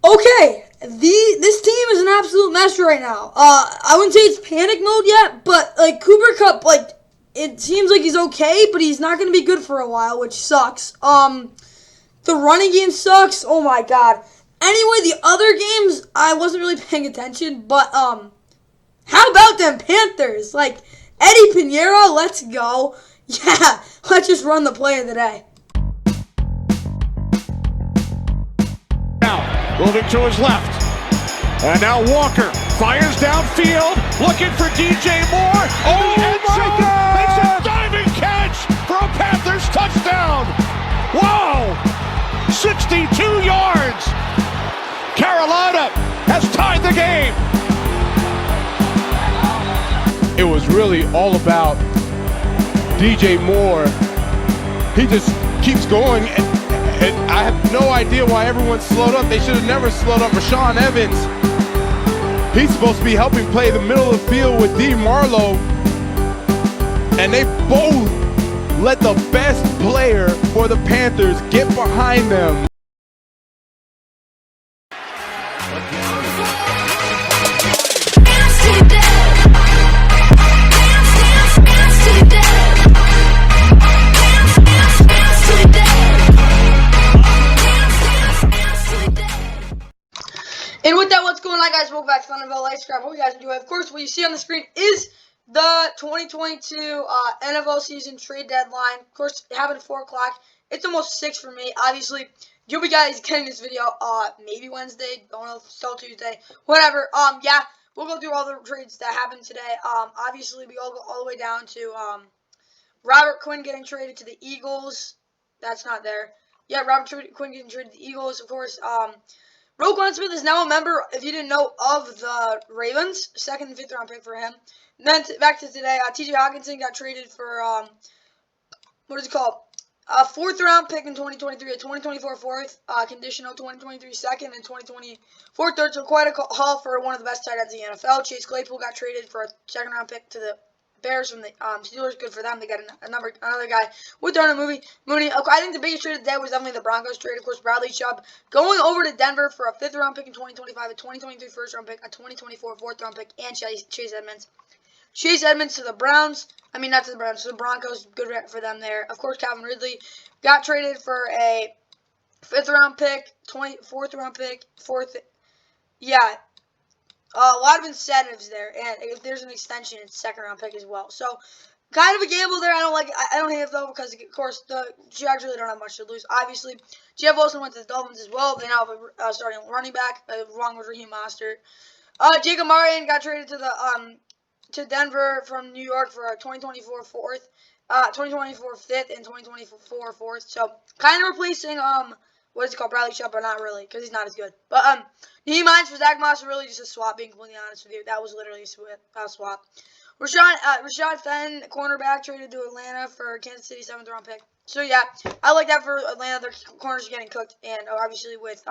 Okay, this team is an absolute mess right now. I wouldn't say it's panic mode yet, but like Cooper Kupp, like it seems like he's okay, but he's not going to be good for a while, which sucks. The running game sucks. Oh my god. Anyway, the other games I wasn't really paying attention, but how about them Panthers? Like Eddie Pinheiro, let's go. Yeah, let's just run the play of the day. Moving to his left. And now Walker fires downfield, looking for DJ Moore. Oh my God! Makes a diving catch for a Panthers touchdown. Wow! 62 yards. Carolina has tied the game. It was really all about DJ Moore. He just keeps going. And I have no idea why everyone slowed up. They should have never slowed up. Rashaan Evans, he's supposed to be helping play the middle of the field with D. Marlowe. And they both let the best player for the Panthers get behind them. And with that, what's going on, guys? Welcome back to Fun NFL Life Scrap. Hope you guys enjoy. Of course, what you see on the screen is the 2022 NFL season trade deadline. Of course, it happened at 4 o'clock. It's almost 6 for me. Obviously, you'll be guys getting this video maybe Wednesday. Don't know if it's still Tuesday. Whatever. Yeah, we'll go through all the trades that happened today. Obviously, we all go all the way down to Robert Quinn getting traded to the Eagles. That's not there. Yeah, Robert Quinn getting traded to the Eagles. Of course, Roquan Smith is now a member, if you didn't know, of the Ravens. 2nd and 5th round pick for him. And then back to today, T.J. Hockenson got traded for, what is it called? A 4th round pick in 2023, a 2024 4th, conditional 2023 2nd, and 2024 3rd. So quite a haul for one of the best tight ends in the NFL. Chase Claypool got traded for a 2nd round pick to the Bears from the Steelers. Good for them. They got another guy with Darnell Mooney. I think the biggest trade of the day was definitely the Broncos trade. Of course, Bradley Chubb going over to Denver for a 5th round pick in 2025, a 2023 1st round pick, a 2024 4th round pick, and Chase Edmonds. Chase Edmonds to the Browns. I mean, not to the Browns, to the Broncos. Good for them there. Of course, Calvin Ridley got traded for a 5th round pick, 4th round pick, 4th. Yeah. A lot of incentives there, and if there's an extension, it's 2nd round pick as well. So, kind of a gamble there. I don't hate it though, because of course the Jags really don't have much to lose. Obviously, Jeff Wilson went to the Dolphins as well. They now have a starting running back, along with Raheem Mostert. Jacob Martin got traded to the to Denver from New York for a 2024 4th, 2024 5th, and 2024 4th. So, kind of replacing what is it called, Bradley Chubb, but not really, because he's not as good. But Naheem Hines for Zach Moss, really just a swap, being completely honest with you. That was literally a swap. Rashad Fenton, cornerback, traded to Atlanta for Kansas City 7th round pick. So yeah, I like that for Atlanta. Their corners are getting cooked, and obviously with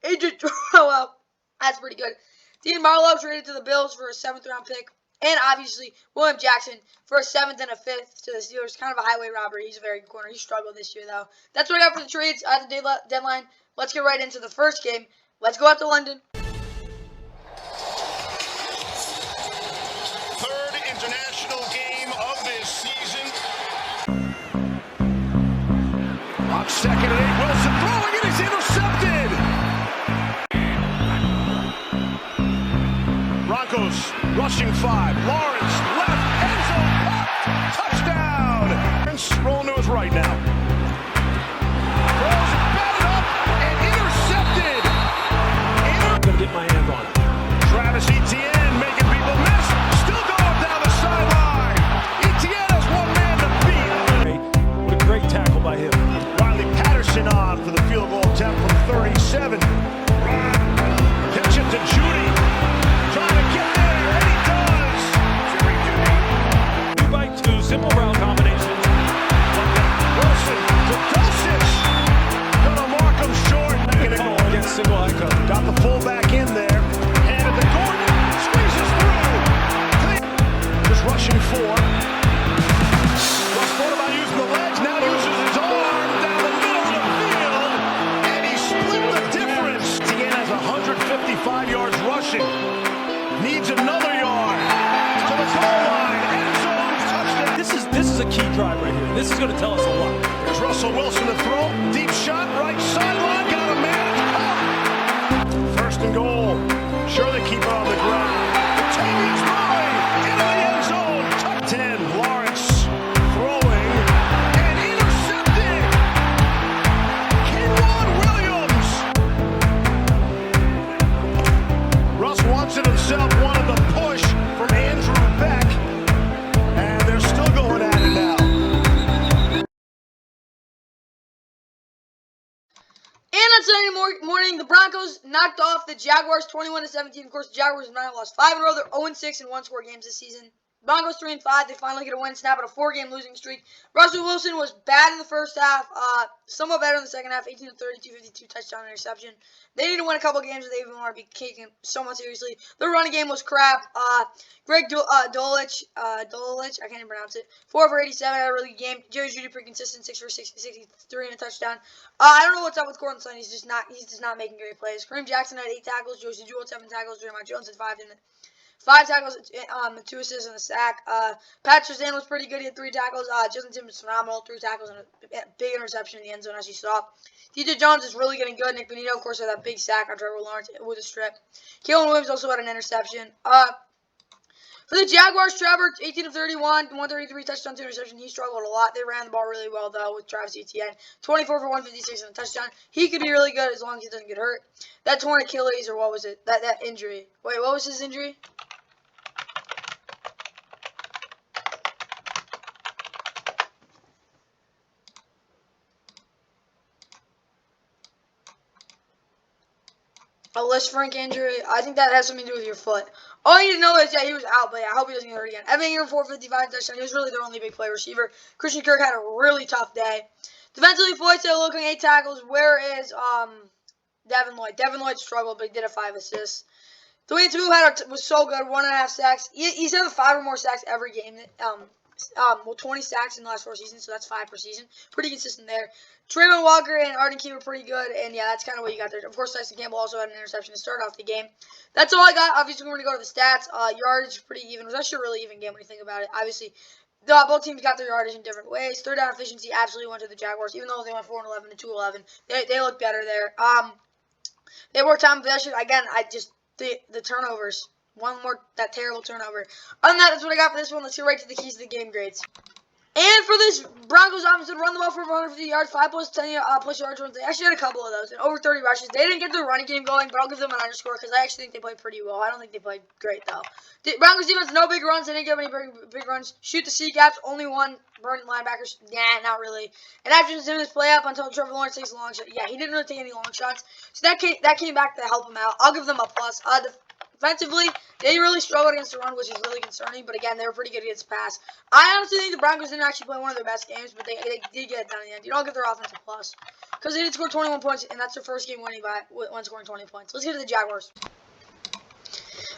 Agent Joel, that's pretty good. Dean Marlowe traded to the Bills for a 7th round pick. And obviously, William Jackson for a 7th and a 5th to the Steelers. Kind of a highway robbery. He's a very good corner. He struggled this year, though. That's what I got for the trades at the deadline. Let's get right into the first game. Let's go out to London. 3rd international game of this season. On 2nd and 8, Wilson throwing it. He's intercepted. Broncos rushing 5. Lawrence left, end zone, touchdown. Rolling to his right now. Throws it, batted up, and intercepted. I'm going to get my hand on it. Travis Etienne making people miss. Still going down the sideline. Etienne has one man to beat. What a great tackle by him. Riley Patterson on for the field goal attempt from 37. Pitch it to Judy. Trying to get there, and he does. rushing. Needs another yard. To the goal line. End zone. Touchdown. This is a key drive right here. This is going to tell us a lot. There's Russell Wilson to throw. Deep shot. Right sideline. Got a man. First and goal. Sure, they keep it on the ground. Latavius Murray into the end zone. Top 10. Lawrence throwing and intercepted. Keenan Williams. Russ wants it himself. Wanted the push from Andrew Beck. And they're still going at it now. And on Sunday morning, the Broncos knocked off the Jaguars 21-17. Of course, the Jaguars have now lost 5 in a row. They're 0-6 in one-score games this season. Broncos 3-5. They finally get a win, snap at a 4-game losing streak. Russell Wilson was bad in the first half, somewhat better in the second half. 18-30, 252 touchdown interception. They need to win a couple games if they even want to be taken somewhat seriously. Their running game was crap. Greg Dulcich, I can't even pronounce it. 4 for 87, had a really good game. Jerry Jeudy pretty consistent, 6 for 63 and a touchdown. I don't know what's up with Courtland Sutton. He's just not making great plays. Kareem Jackson had 8 tackles. Josie Jewell 7 tackles. Jeremiah Jones had 5 tackles, 2 assists and a sack. Pat Shazam was pretty good. He had 3 tackles. Justin Timmons was phenomenal. 3 tackles and a big interception in the end zone, as you saw. DJ Jones is really getting good. Nick Bonito, of course, had that big sack on Trevor Lawrence with a strip. Keelan Williams also had an interception. For the Jaguars, Trevor, 18 of 31, 133 touchdown, 2 interception. He struggled a lot. They ran the ball really well, though, with Travis Etienne. 24 for 156 and a touchdown. He could be really good as long as he doesn't get hurt. That torn Achilles, or what was it? That injury. Wait, what was his injury? A Liz Frank injury. I think that has something to do with your foot. All you need to know is, yeah, he was out, but yeah, I hope he doesn't get hurt again. Evan Ingram, 455 touchdown. He was really their only big play receiver. Christian Kirk had a really tough day. Defensively, Floyd still looking 8 tackles. Where is Devin Lloyd? Devin Lloyd struggled, but he did have 5 assists. Dwayne Two was so good, 1.5 sacks. He's had 5 or more sacks every game. 20 sacks in the last 4 seasons, so that's 5 per season. Pretty consistent there. Trayvon Walker and Arden Key were pretty good, and yeah, that's kind of what you got there. Of course, Tyson Campbell also had an interception to start off the game. That's all I got. Obviously, we're going to go to the stats. Yardage pretty even. It was actually a really even game when you think about it. Obviously, both teams got their yardage in different ways. Third down efficiency absolutely went to the Jaguars, even though they went 4-11 to 2-11. They looked better there. They worked time possession. Again, the turnovers. One more, that terrible turnover. Other than that, that's what I got for this one. Let's get right to the keys to the game grades. And for this Broncos offense, run the ball for 150 yards, 5 plus 10 plus yards runs. They actually had a couple of those, and over 30 rushes. They didn't get the running game going, but I'll give them an underscore because I actually think they played pretty well. I don't think they played great, though. The Broncos defense, no big runs. They didn't give any big runs. Shoot the C gaps, only one. Burn linebackers, nah, not really. And after his play up until Trevor Lawrence takes a long shot, yeah, he didn't really take any long shots. So that came back to help him out. I'll give them a plus. Defensively, they really struggled against the run, which is really concerning. But again, they were pretty good against the pass. I honestly think the Broncos didn't actually play one of their best games, but they did get it done in the end. You don't give their offense a plus because they did score 21 points, and that's their first game winning by one scoring 20 points. Let's get to the Jaguars.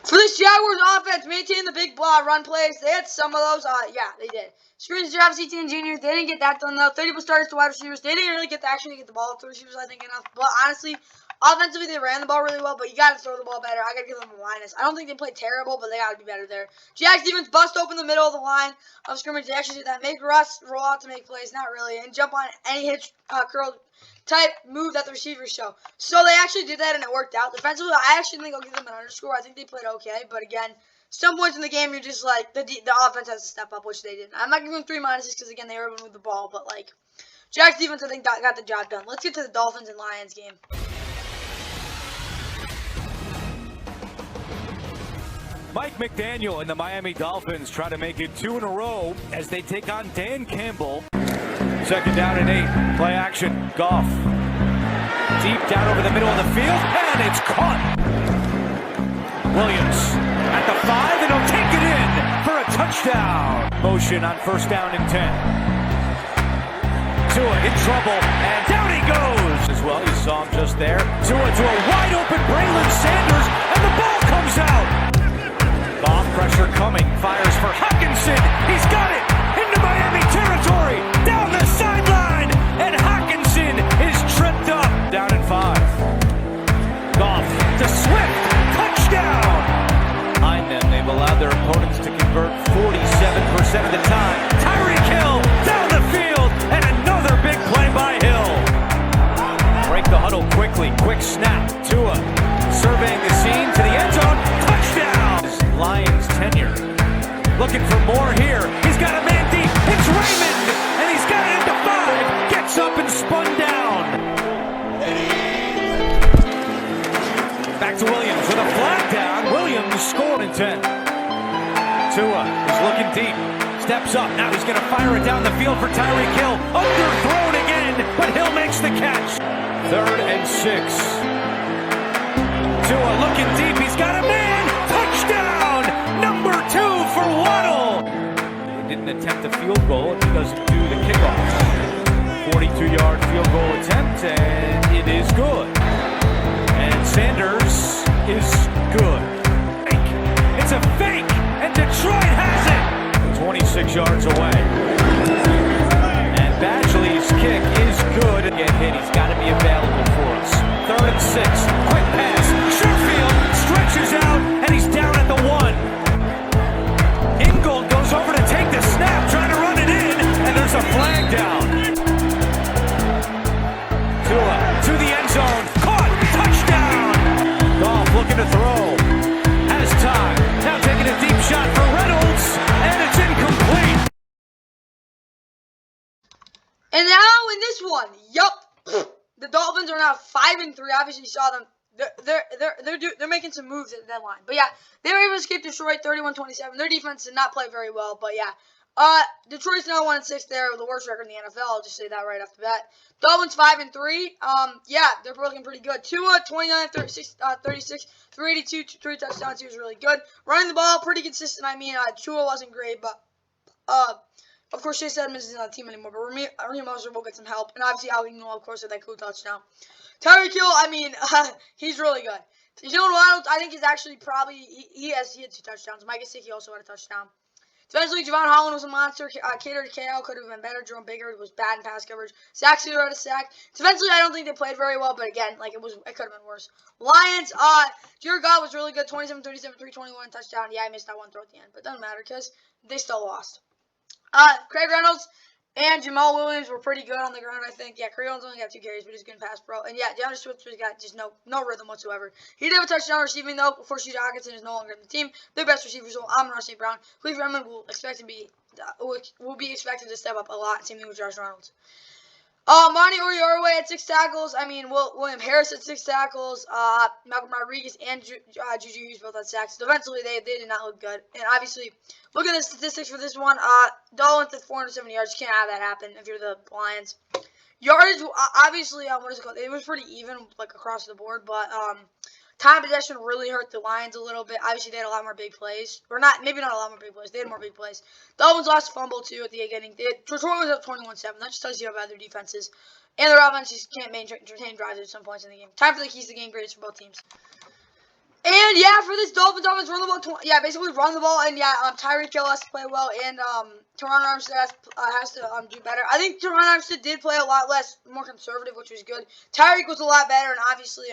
For this Jaguars offense, maintain the big run plays. They had some of those. Yeah, they did. Screens to Travis Etienne Jr. They didn't get that done, though. 30 plus targets to wide receivers. They didn't really get get the ball up to receivers, I think, enough. But honestly, offensively, they ran the ball really well, but you got to throw the ball better. I got to give them a minus. I don't think they played terrible, but they got to be better there. Jags defense bust open the middle of the line of scrimmage. They actually did that. Make Russ roll out to make plays. Not really. And jump on any hitch, curl type move that the receivers show. So they actually did that, and it worked out. Defensively, I actually think I'll give them an underscore. I think they played okay, but again, some points in the game, you're just like, the offense has to step up, which they didn't. I'm not giving them 3 minuses because, again, they were able to move the ball, but, like, Jags defense, I think, got the job done. Let's get to the Dolphins and Lions game. Mike McDaniel and the Miami Dolphins try to make it 2 in a row as they take on Dan Campbell. 2nd down and 8. Play action. Goff. Deep down over the middle of the field, and it's caught. Williams at the 5, and he'll take it in for a touchdown. Motion on 1st down and 10. Tua in trouble, and down he goes. As well, you saw him just there. Tua to a wide open Braylon Sanders, and the ball comes out. Goff pressure coming, fires for Hockenson. He's got it into Miami territory, down the sideline, and Hockenson is tripped up. Down in 5. Goff to Swift, touchdown. quickly. Quick snap. Tua surveying the scene to the end zone. Touchdown! Lions tenure. Looking for more here. He's got a man deep. It's Raymond! And he's got it into 5. Gets up and spun down. Back to Williams with a flag down. Williams scored in 10. Tua is looking deep. Steps up. Now he's going to fire it down the field for Tyreek Hill. Underthrown again, but Hill makes the catch. 3rd and 6. Tua looking deep. He's got a man. Touchdown! Number 2 for Waddle. He didn't attempt a field goal. He doesn't do the kickoff. 42-yard field goal attempt, and it is good. And Sanders is good. It's a fake, and Detroit has it. 26 yards away. And Badgley's kick is good. Get hit. He's got to be available for us. 3rd and 6. Quick pass. Sherfield stretches out, and he's down at the 1. Ingold goes over to take the snap, trying to run it in, and there's a flag down. Tua to the end zone. Caught. Touchdown. Goff looking to throw. Has time. Now taking a deep shot for Reynolds, and it's incomplete. And now in this one, the Dolphins are now 5-3. Obviously, you saw them. They're making some moves at the deadline. But yeah, they were able to escape Detroit 31-27. Their defense did not play very well. But yeah, Detroit's now 1-6. They're the worst record in the NFL. I'll just say that right off the bat. Dolphins 5-3. Yeah, they're looking pretty good. Tua 29-36, 382, 3 touchdowns. He was really good. Running the ball pretty consistent. I mean, Tua wasn't great, but of course, Chase Edmonds isn't on the team anymore, but Raheem Mostert will get some help. And obviously, Alvin Kamara, of course, with that cool touchdown. Tyreek Hill, I mean, he's really good. Jalen Waddle, I think, is actually probably, he had 2 touchdowns. Mike Gesicki also had a touchdown. Defensively, Javon Holland was a monster. Cater to KO could have been better. Jerome Baker was bad in pass coverage. Sacks had a sack. Defensively, I don't think they played very well, but again, like it could have been worse. Lions, Jared Goff was really good. 27-37, 321 touchdown. Yeah, I missed that one throw at the end, but it doesn't matter because they still lost. Craig Reynolds and Jamal Williams were pretty good on the ground, I think. Yeah, Craig Reynolds only got 2 carries, but he's a good pass pro. And yeah, DeAndre Swift has got just no rhythm whatsoever. He did have a touchdown receiving, though, before Sheeta Hawkinson is no longer on the team. Their best receivers are Amon-Ra St. Brown. Cleveland Redmond will be expected to step up a lot, same thing with Josh Reynolds. Monty Oriorwe at 6 tackles. I mean, William Harris at 6 tackles. Malcolm Rodriguez and Juju Hughes both had sacks. Defensively, they did not look good. And obviously, look at the statistics for this one. Dolphins at 470 yards. You can't have that happen if you're the Lions. Yardage, obviously, what is it called? It was pretty even, like, across the board. But time possession really hurt the Lions a little bit. Obviously, they had a lot more big plays. Or maybe not a lot more big plays. They had more big plays. Dolphins lost a fumble, too, at the beginning. Detroit was up 21-7. That just tells you how bad their defense is. And their offense just can't maintain drives at some points in the game. Time for the keys to game grades for both teams. And yeah, for this Dolphins offense, run the ball. Basically run the ball. And yeah, Tyreek Hill has to play well, and Teron Armstead has to do better. I think Teron Armstead did play a lot more conservative, which was good. Tyreek was a lot better, and obviously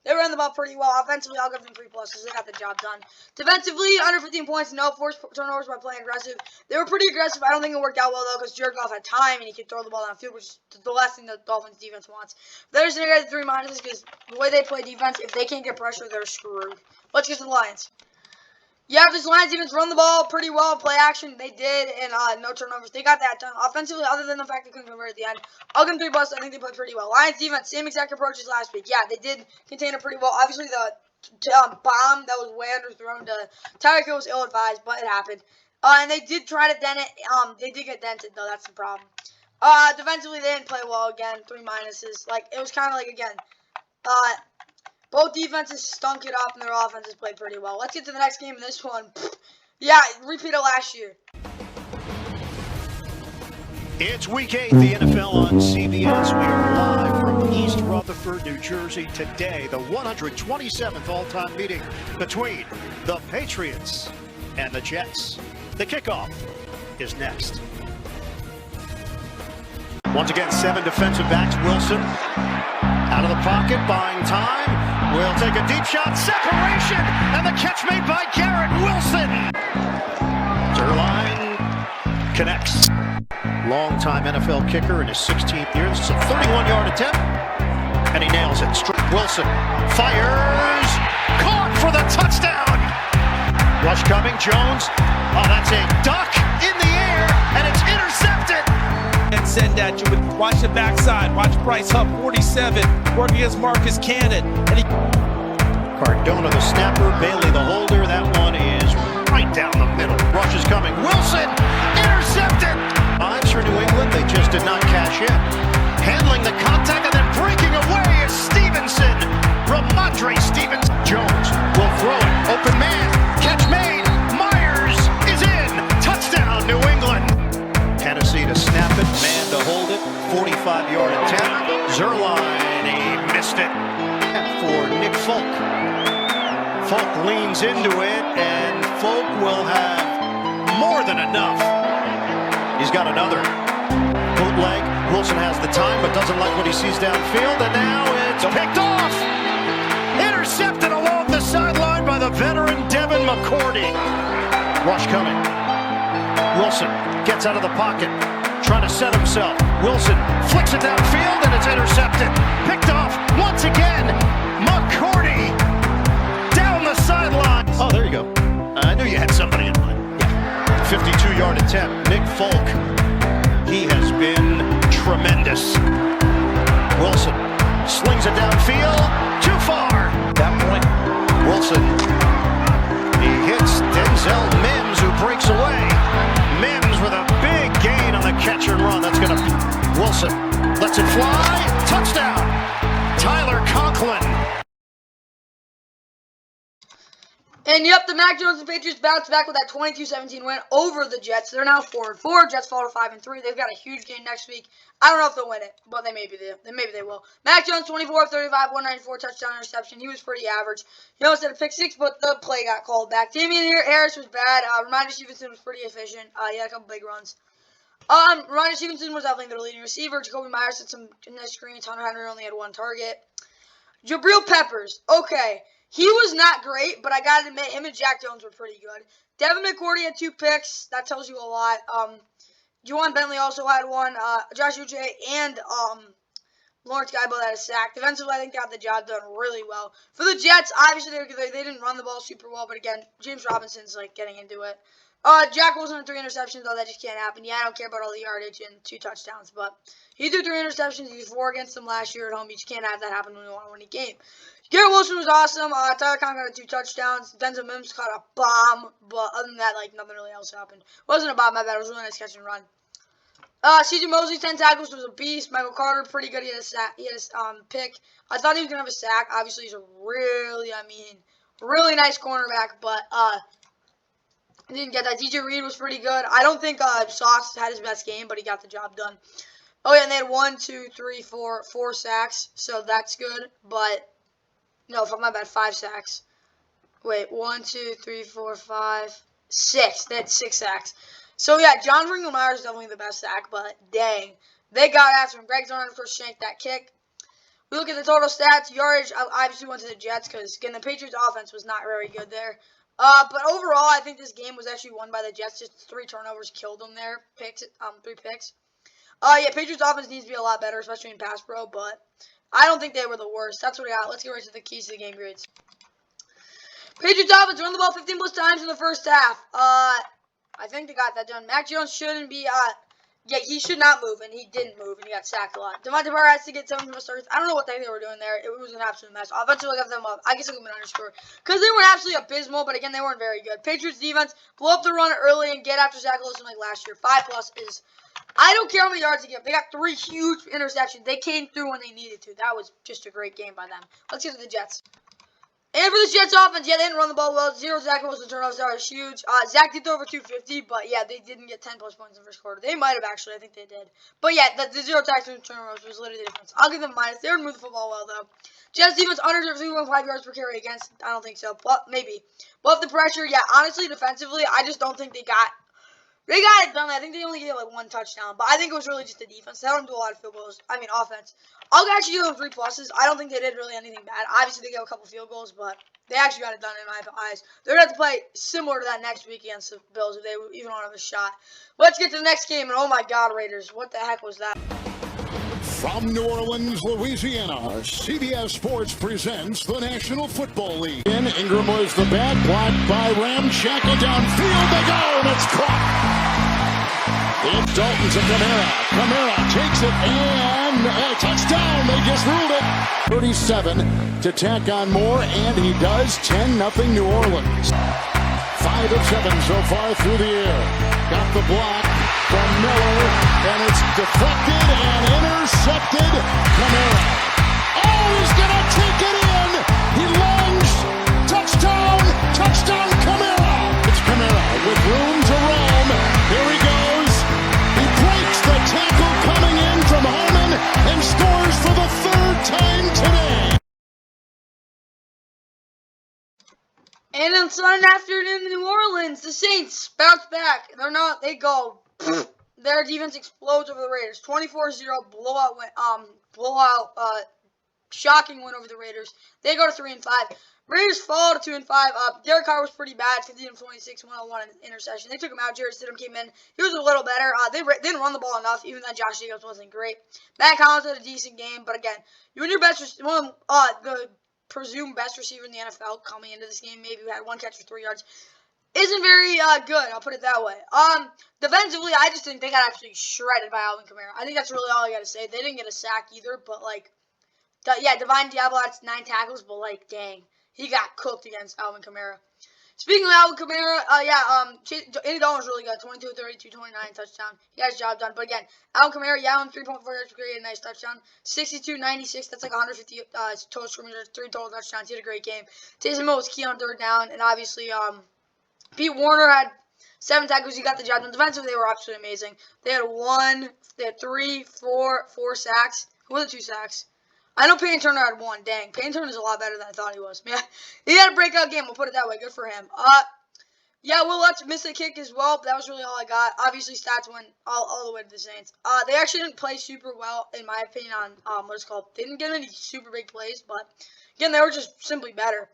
they ran the ball pretty well. Offensively, I'll give them 3+ because they got the job done. Defensively, under 15 points, no forced turnovers by playing aggressive. They were pretty aggressive. I don't think it worked out well though because Jared Goff had time and he could throw the ball downfield, which is the last thing the Dolphins defense wants. There's the 3 minuses because the way they play defense, if they can't get pressure, they're screwed. Let's get to the Lions. Yeah, if this Lions defense run the ball pretty well, play action, they did, and no turnovers. They got that done. Offensively, other than the fact they couldn't convert at the end, I'll give them 3+. I think they played pretty well. Lions defense, same exact approach as last week. Yeah, they did contain it pretty well. Obviously, the bomb that was way underthrown to Tyreek Hill was ill-advised, but it happened. And they did try to dent it. They did get dented, though. That's the problem. Defensively, they didn't play well again. 3 minuses. Like, it was kind of like, again, both defenses stunk it up, and their offenses played pretty well. Let's get to the next game in this one. Yeah, repeat of last year. It's Week 8, the NFL on CBS. We are live from East Rutherford, New Jersey. Today, the 127th all-time meeting between the Patriots and the Jets. The kickoff is next. Once again, 7 defensive backs. Wilson out of the pocket, buying time. Will take a deep shot, separation, and the catch made by Garrett Wilson. Zerline connects. Long-time NFL kicker in his 16th year. This is a 31-yard attempt. and he nails it. Wilson fires, caught for the touchdown. Rush coming, Jones. Oh, that's a duck in the air, and it's intercepted. And send at you. Watch the backside. Watch Bryce Huff, 47, working against Marcus Cannon. And he... Cardona, the snapper. Bailey, the holder. That one is right down the middle. Rush is coming. Wilson, intercepted. Fives for New England. They just did not cash in. Handling the contact and then breaking away is Stevenson. Ramondre Stevenson. Jones will throw it. Open man. Catch made. Myers is in. Touchdown, New England. Tennessee to snap it. Man to hold it. 45-yard attempt. Zerline, he missed it. For Nick Folk. Folk leans into it, and Folk will have more than enough. He's got another. Bootleg. Wilson has the time, but doesn't like what he sees downfield, and now it's picked off. Intercepted along the sideline by the veteran Devin McCourty. Rush coming. Wilson gets out of the pocket, trying to set himself. Wilson flicks it downfield, and it's intercepted. Picked off once again. McCourty down the sideline. Oh, there you go. I knew you had somebody in mind. Yeah. 52-yard attempt. Nick Folk. He has been tremendous. Wilson slings it downfield. Too far. That point. Wilson. He hits Denzel Mims, who breaks away. Mims with a big gain on the catch and run. That's going to... Wilson lets it fly. Touchdown. Tyler Conklin. And yep, the Mac Jones and Patriots bounced back with that 22-17 win over the Jets. They're now 4-4. Jets fall to 5-3. They've got a huge game next week. I don't know if they'll win it, but maybe they will. Mac Jones, 24 of 35, 194 touchdown interception. He was pretty average. He almost had a pick six, but the play got called back. Damian Harris was bad. Ramondre Stevenson was pretty efficient. He had a couple big runs. Ramondre Stevenson was definitely their leading receiver. Jacoby Myers had some nice screens. Hunter Henry only had one target. Jabril Peppers. Okay. He was not great, but I got to admit, him and Jack Jones were pretty good. Devin McCourty had 2 picks. That tells you a lot. Juwan Bentley also had one. Josh Uche and Lawrence Guibo had a sack. Defensively, I think they got the job done really well. For the Jets, obviously, they didn't run the ball super well, but again, James Robinson's like getting into it. Jack Wilson had 3 interceptions, though that just can't happen. Yeah, I don't care about all the yardage and 2 touchdowns, but he threw 3 interceptions. He was 4 against them last year at home. You just can't have that happen when you want to win a game. Garrett Wilson was awesome. Tyler Conklin had 2 touchdowns. Denzel Mims caught a bomb, but other than that, like nothing really else happened. It wasn't a bomb, my bad. It was a really nice catch and run. C.J. Mosley, 10 tackles, was a beast. Michael Carter, pretty good. He had a sack. He had a pick. I thought he was gonna have a sack. Obviously, he's a really nice cornerback, but he didn't get that. DJ Reed was pretty good. I don't think Sauce had his best game, but he got the job done. Oh yeah, and they had 4 sacks, so that's good. But no, my bad, 5 sacks. Wait, 1, 2, 3, 4, 5, 6. They had 6 sacks. So yeah, John Ringelmeyer is definitely the best sack, but dang, they got after him. Greg Zorn, of course, shanked that kick. We look at the total stats. Yardage obviously went to the Jets because again the Patriots' offense was not very good there. But overall, I think this game was actually won by the Jets. Just 3 turnovers killed them there. 3 picks. Yeah, Patriots' offense needs to be a lot better, especially in pass pro, but I don't think they were the worst. That's what we got. Let's get right to the keys to the game grades. Patriots offense run the ball 15 plus times in the first half. I think they got that done. Mac Jones shouldn't be, yeah, he should not move, and he didn't move, and he got sacked a lot. Devontae Parker has to get 7 starts. I don't know what the heck they were doing there. It was an absolute mess. Offensively, I got them up. I guess I'll give them an underscore. Because they were absolutely abysmal, but again, they weren't very good. Patriots defense, blow up the run early and get after Zach Wilson like last year. 5 plus is, I don't care how many yards they give. They got 3 huge interceptions. They came through when they needed to. That was just a great game by them. Let's get to the Jets. And for the Jets offense, yeah, they didn't run the ball well. 0 Zach Wilson turnovers. That was huge. Zach did throw over 250, but yeah, they didn't get 10 plus points in the first quarter. They might have actually. I think they did. But yeah, the 0 turnovers was literally the difference. I'll give them a minus. They didn't move the football well, though. Jets defense under 3.5 yards per carry against. I don't think so, but maybe. But the pressure, yeah, honestly, defensively, I just don't think they got it done. I think they only gave like 1 touchdown, but I think it was really just the defense. They don't do a lot of field goals. I mean, offense. I'll actually give them 3 pluses. I don't think they did really anything bad. Obviously, they gave a couple field goals, but they actually got it done in my eyes. They're going to have to play similar to that next week against the Bills if they even want to have a shot. Let's get to the next game, and oh my God, Raiders. What the heck was that? From New Orleans, Louisiana, CBS Sports presents the National Football League. Ingram was the bad block by Ramczyk, and downfield they go, and it's caught. It's Dalton to Kamara. Kamara takes it, and a touchdown. They just ruled it. 37 to tack on more, and he does. 10-0 New Orleans. 5 of 7 so far through the air. Got the block from Miller, and it's deflected and intercepted. Kamara. Oh, he's going to take it in. He lunged. Touchdown. Touchdown, Kamara. It's Kamara with room to roam. Here he goes. He breaks the tackle coming in from Holman and scores for the third time today. And on Sunday afternoon in New Orleans, the Saints bounce back. They go. Their defense explodes over the Raiders. 24-0 shocking win over the Raiders. They go to 3-5. Raiders fall to 2-5. Derek Carr was pretty bad, 15-26, 101 interception. They took him out. Jarrett Stidham came in. He was a little better. They didn't run the ball enough, even though Josh Jacobs wasn't great. Matt Collins had a decent game, but again, you and your best, one of the presumed best receiver in the NFL coming into this game, maybe who had 1 catch for 3 yards, isn't very good. I'll put it that way. Defensively, I just think they got absolutely shredded by Alvin Kamara. I think that's really all I got to say. They didn't get a sack either, but Divine Diablo had 9 tackles, but dang, he got cooked against Alvin Kamara. Speaking of Alvin Kamara, Andy Dalton was really good. 22, 32, 29, touchdown. He got his job done. But again, Alvin Kamara, 3.4 yards per carry, a nice touchdown. 62, 96, that's like 150 total scrimmages, 3 total touchdowns. He had a great game. Taysom Hill was key on 3rd down, and obviously, Pete Warner had 7 tackles. He got the job done. Defensively, they were absolutely amazing. They had 3, 4 sacks. Who were the 2 sacks? I know Payne Turner had 1. Dang, Payne Turner is a lot better than I thought he was. Yeah, he had a breakout game. We'll put it that way. Good for him. Will Lutz missed a kick as well. But that was really all I got. Obviously, stats went all the way to the Saints. They actually didn't play super well, in my opinion, on what it's called. They didn't get any super big plays, but again, they were just simply better.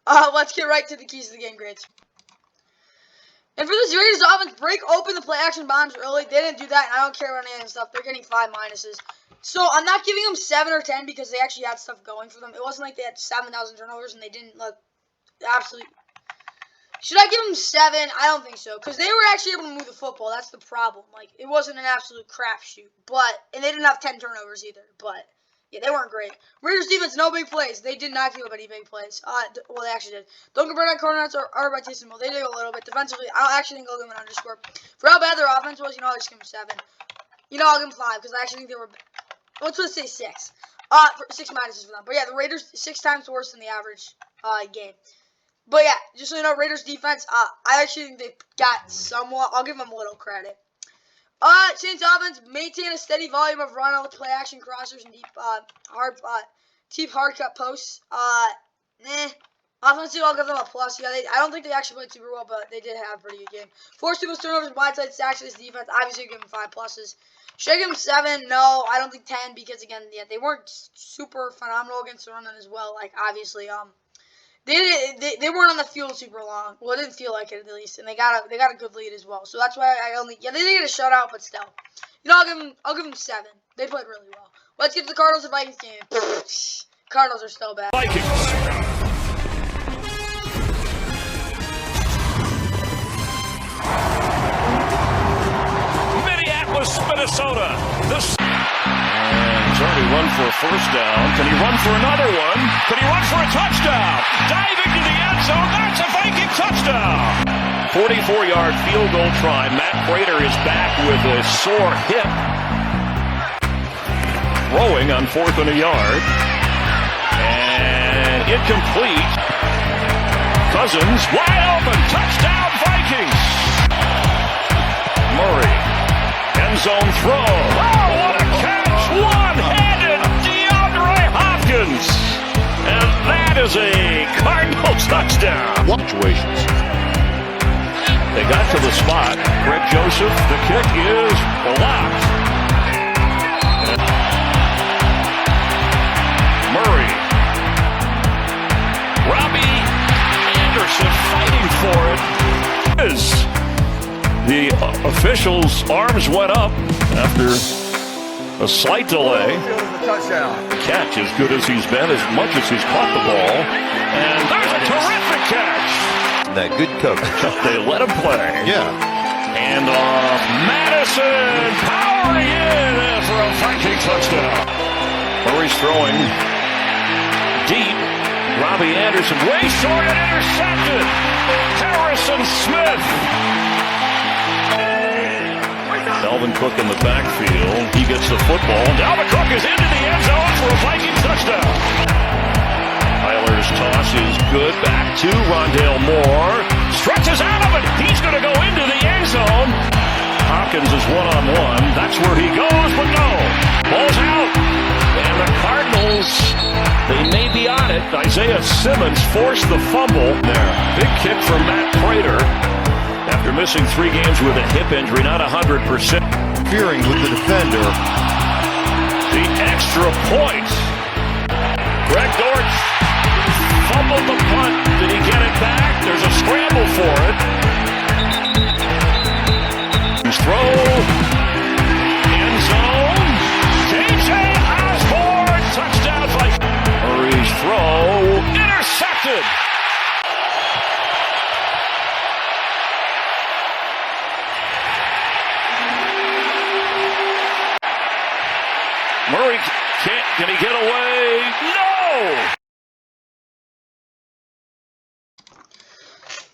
Let's get right to the keys of the game grades. And for this Raiders offense, break open the play action bombs early. They didn't do that, and I don't care about any of that stuff. They're getting 5 minuses. So I'm not giving them 7 or 10 because they actually had stuff going for them. It wasn't like they had 7,000 turnovers and they didn't look absolutely. Should I give them 7? I don't think so, because they were actually able to move the football. That's the problem. It wasn't an absolute crapshoot, and they didn't have 10 turnovers either. But yeah, they weren't great. Raiders defense, no big plays. They did not give up any big plays. Well, they actually did. Don't convert on corner nuts or by Taysom Hill. They did a little bit defensively. I actually think I'll give them an underscore for how bad their offense was. I'll just give them 7. I'll give them 5 because I actually think they were. Let's just say 6. 6 minuses for them. But yeah, the Raiders 6 times worse than the average game. But yeah, just so you know, Raiders defense, I actually think they got somewhat. I'll give them a little credit. Saints offense, maintain a steady volume of run with play action crossers and deep hard cut posts. Offensively, I'll give them a plus. Yeah, I don't think they actually played super well, but they did have a pretty good game. Forced 2 turnovers and blindside sacks to this defense. Obviously, give them 5 pluses. Should I give them 7? No, I don't think 10 because again, they weren't super phenomenal against the run as well. Obviously, they weren't on the field super long. Well, it didn't feel like it at least, and they got a good lead as well. So that's why they didn't get a shutout, but still, I'll give them 7. They played really well. Let's get to the Cardinals and Vikings game. Cardinals are still bad. Vikings. Minnesota. And he's already run for a 1st down. Can he run for another one? Can he run for a touchdown? Diving to the end zone. That's a Viking touchdown. 44-yard field goal try. Matt Prater is back with a sore hip. Throwing on 4th and a yard. And incomplete. Cousins wide open. Touchdown Vikings. Murray. End zone throw. Oh, what a catch! One-handed DeAndre Hopkins. And that is a Cardinal touchdown. Situations. They got to the spot. Greg Joseph, the kick is blocked. Murray. Robbie Anderson fighting for it. The officials' arms went up after A slight delay. Catch as good as he's been, as much as he's caught the ball. And there's a terrific catch. That good coverage. They let him play. Yeah. And Madison powering in for a Viking touchdown. Murray's throwing deep. Robbie Anderson way short and intercepted. Harrison Smith. Dalvin Cook in the backfield. He gets the football. Dalvin Cook is into the end zone for a Viking touchdown. Tyler's toss is good. Back to Rondale Moore. Stretches out of it. He's going to go into the end zone. Hopkins is one-on-one. That's where he goes, but no. Ball's out. And the Cardinals, they may be on it. Isaiah Simmons forced the fumble there. Big kick from Matt Prater. After missing 3 games with a hip injury, not 100%. Fearing with the defender. The extra point. Greg Dortch fumbled the punt. Did he get it back? There's a scramble for it. His throw. End zone. J.J. Osborne. Touchdown. Murray's throw. Intercepted. Murray can't. Can he get away? No!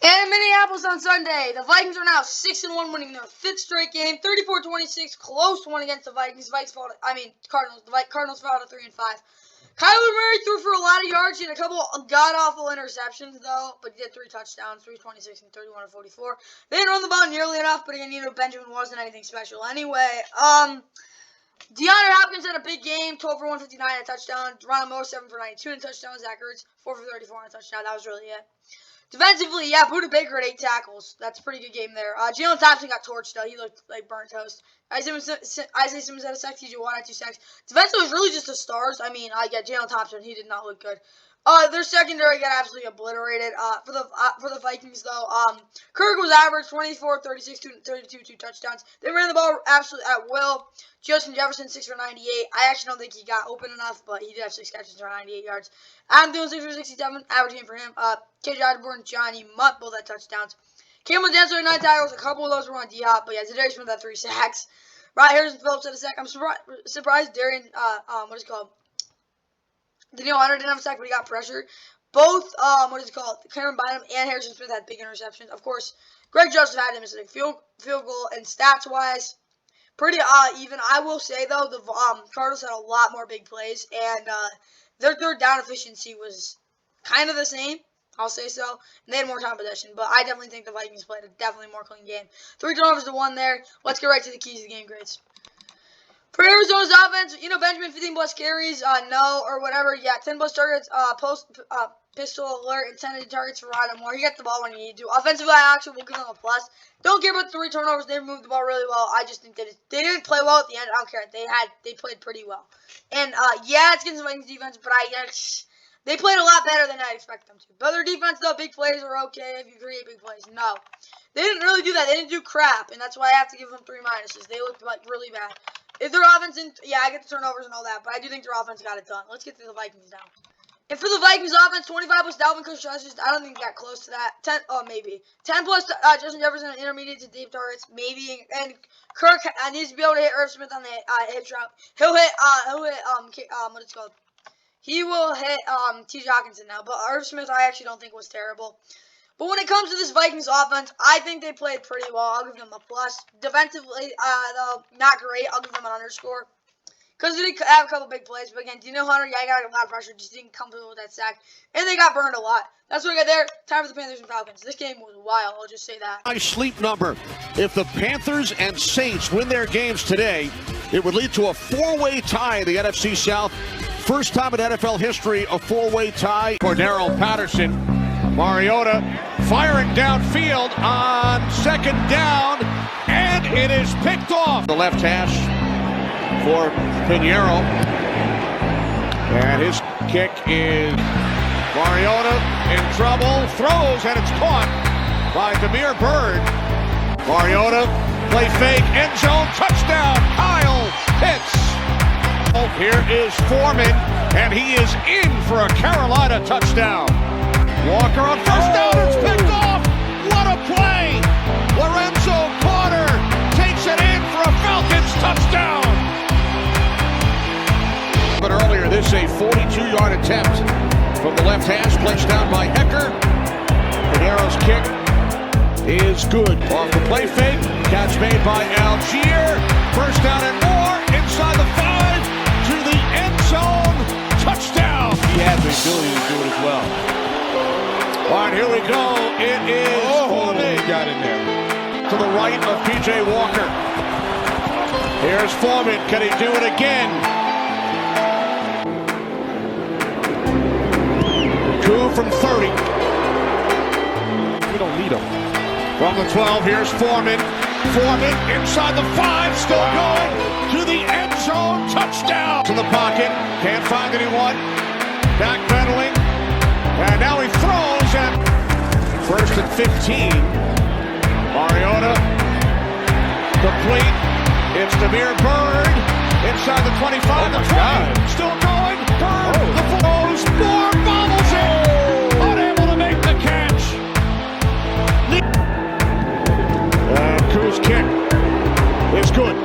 And in Minneapolis on Sunday, the Vikings are now 6-1, winning their 5th straight game. 34-26, close one against the Vikings. Cardinals. The Cardinals fell to 3-5. Kyler Murray threw for a lot of yards. He had a couple god-awful interceptions, though, but he did 3 touchdowns, 326 and 31-44. They didn't run the ball nearly enough, but again, Benjamin wasn't anything special anyway. DeAndre Hopkins had a big game, 12 for 159 and a touchdown. Ronald Moore, 7 for 92 and a touchdown. Zach Ertz, 4 for 34 and a touchdown. That was really it. Defensively, yeah, Budda Baker had 8 tackles. That's a pretty good game there. Jalen Thompson got torched, though. He looked like burnt toast. Isaiah Simmons had a sack. TJ Watt had 2 sacks. Defensively was really just the stars. Jalen Thompson, he did not look good. Their secondary got absolutely obliterated. For the Vikings, though, Kirk was average, 24, 36, 32, 2 touchdowns. They ran the ball absolutely at will. Justin Jefferson, 6 for 98. I actually don't think he got open enough, but he did have 6 catches for 98 yards. Adam Thielen, 6 for 67, average game for him. KJ Osborne, Johnny Mutt both had touchdowns. Cameron Dancer had 9 tackles. A couple of those were on D-Hop, but yeah, Zadarius Smith had 3 sacks. Harrison Phillips had a sack. I'm surprised Daniel Hunter didn't have a sack, but he got pressured. Both, Cameron Bynum and Harrison Smith had big interceptions. Of course, Greg Joseph had to miss a field goal, and stats-wise, pretty even. I will say, though, the Cardinals had a lot more big plays, and their third down efficiency was kind of the same. I'll say so. And they had more time possession, but I definitely think the Vikings played a definitely more clean game. 3 turnovers to 1 there. Let's get right to the keys of the game grades. For Arizona's offense, Benjamin 15 plus carries, no, or whatever. Yeah, 10 plus targets, pistol alert, intended targets for Rondale Moore. He got the ball when he needed to. Offensively, I actually will give them a plus. Don't care about the 3 turnovers. They moved the ball really well. I just think they didn't play well at the end. I don't care. They played pretty well. And, yeah, it's against the Vikings defense, but they played a lot better than I expected them to. But their defense, though, big plays are okay if you create big plays. No. They didn't really do that. They didn't do crap, and that's why I have to give them 3 minuses. They looked really bad. If their offense I get the turnovers and all that, but I do think their offense got it done. Let's get to the Vikings now. And for the Vikings offense, 25 plus Dalvin Cook touches. I don't think he got close to that. 10, maybe. 10 plus Justin Jefferson, intermediate to deep targets, maybe. And Kirk needs to be able to hit Irv Smith on the hip drop. He'll hit He will hit T.J. Hawkinson now, but Irv Smith I actually don't think was terrible. But when it comes to this Vikings offense, I think they played pretty well. I'll give them a plus. Defensively, though, not great. I'll give them an underscore. Because they did have a couple big plays. But again, Daniel Hunter, he got a lot of pressure. Just didn't come through with that sack. And they got burned a lot. That's what I got there. Time for the Panthers and Falcons. This game was wild. I'll just say that. My sleep number. If the Panthers and Saints win their games today, it would lead to a 4-way tie in the NFC South. First time in NFL history, a 4-way tie. Cordero Patterson. Mariota firing downfield on 2nd down, and it is picked off. The left hash for Pinheiro. And his kick is Mariota in trouble. Throws, and it's caught by Damiere Byrd. Mariota, play fake, end zone, touchdown, Kyle Pitts. Here is Foreman, and he is in for a Carolina touchdown. Walker on first down, it's picked off. What a play! Lorenzo Carter takes it in for a Falcons touchdown. But earlier, this is a 42-yard attempt from the left hash, placed down by Hecker. Pinero's kick is good. Off the play fake, catch made by Algier. First down and more, inside the 5 to the end zone. Touchdown. He has the ability to do it as well. All right, here we go. It is Foreman. He got in there. To the right of P.J. Walker. Here's Foreman. Can he do it again? Coup from 30. We don't need him. From the 12, here's Foreman. Foreman inside the 5, still going to the end zone. Touchdown. To the pocket. Can't find anyone. Backpedaling. And now he throws at first and 15. Mariota. Complete. It's Demir Bird. Inside the 25. The 20. Still going. Bird. The throws. More bobbles in. Unable to make the catch. And Koo's kick is good.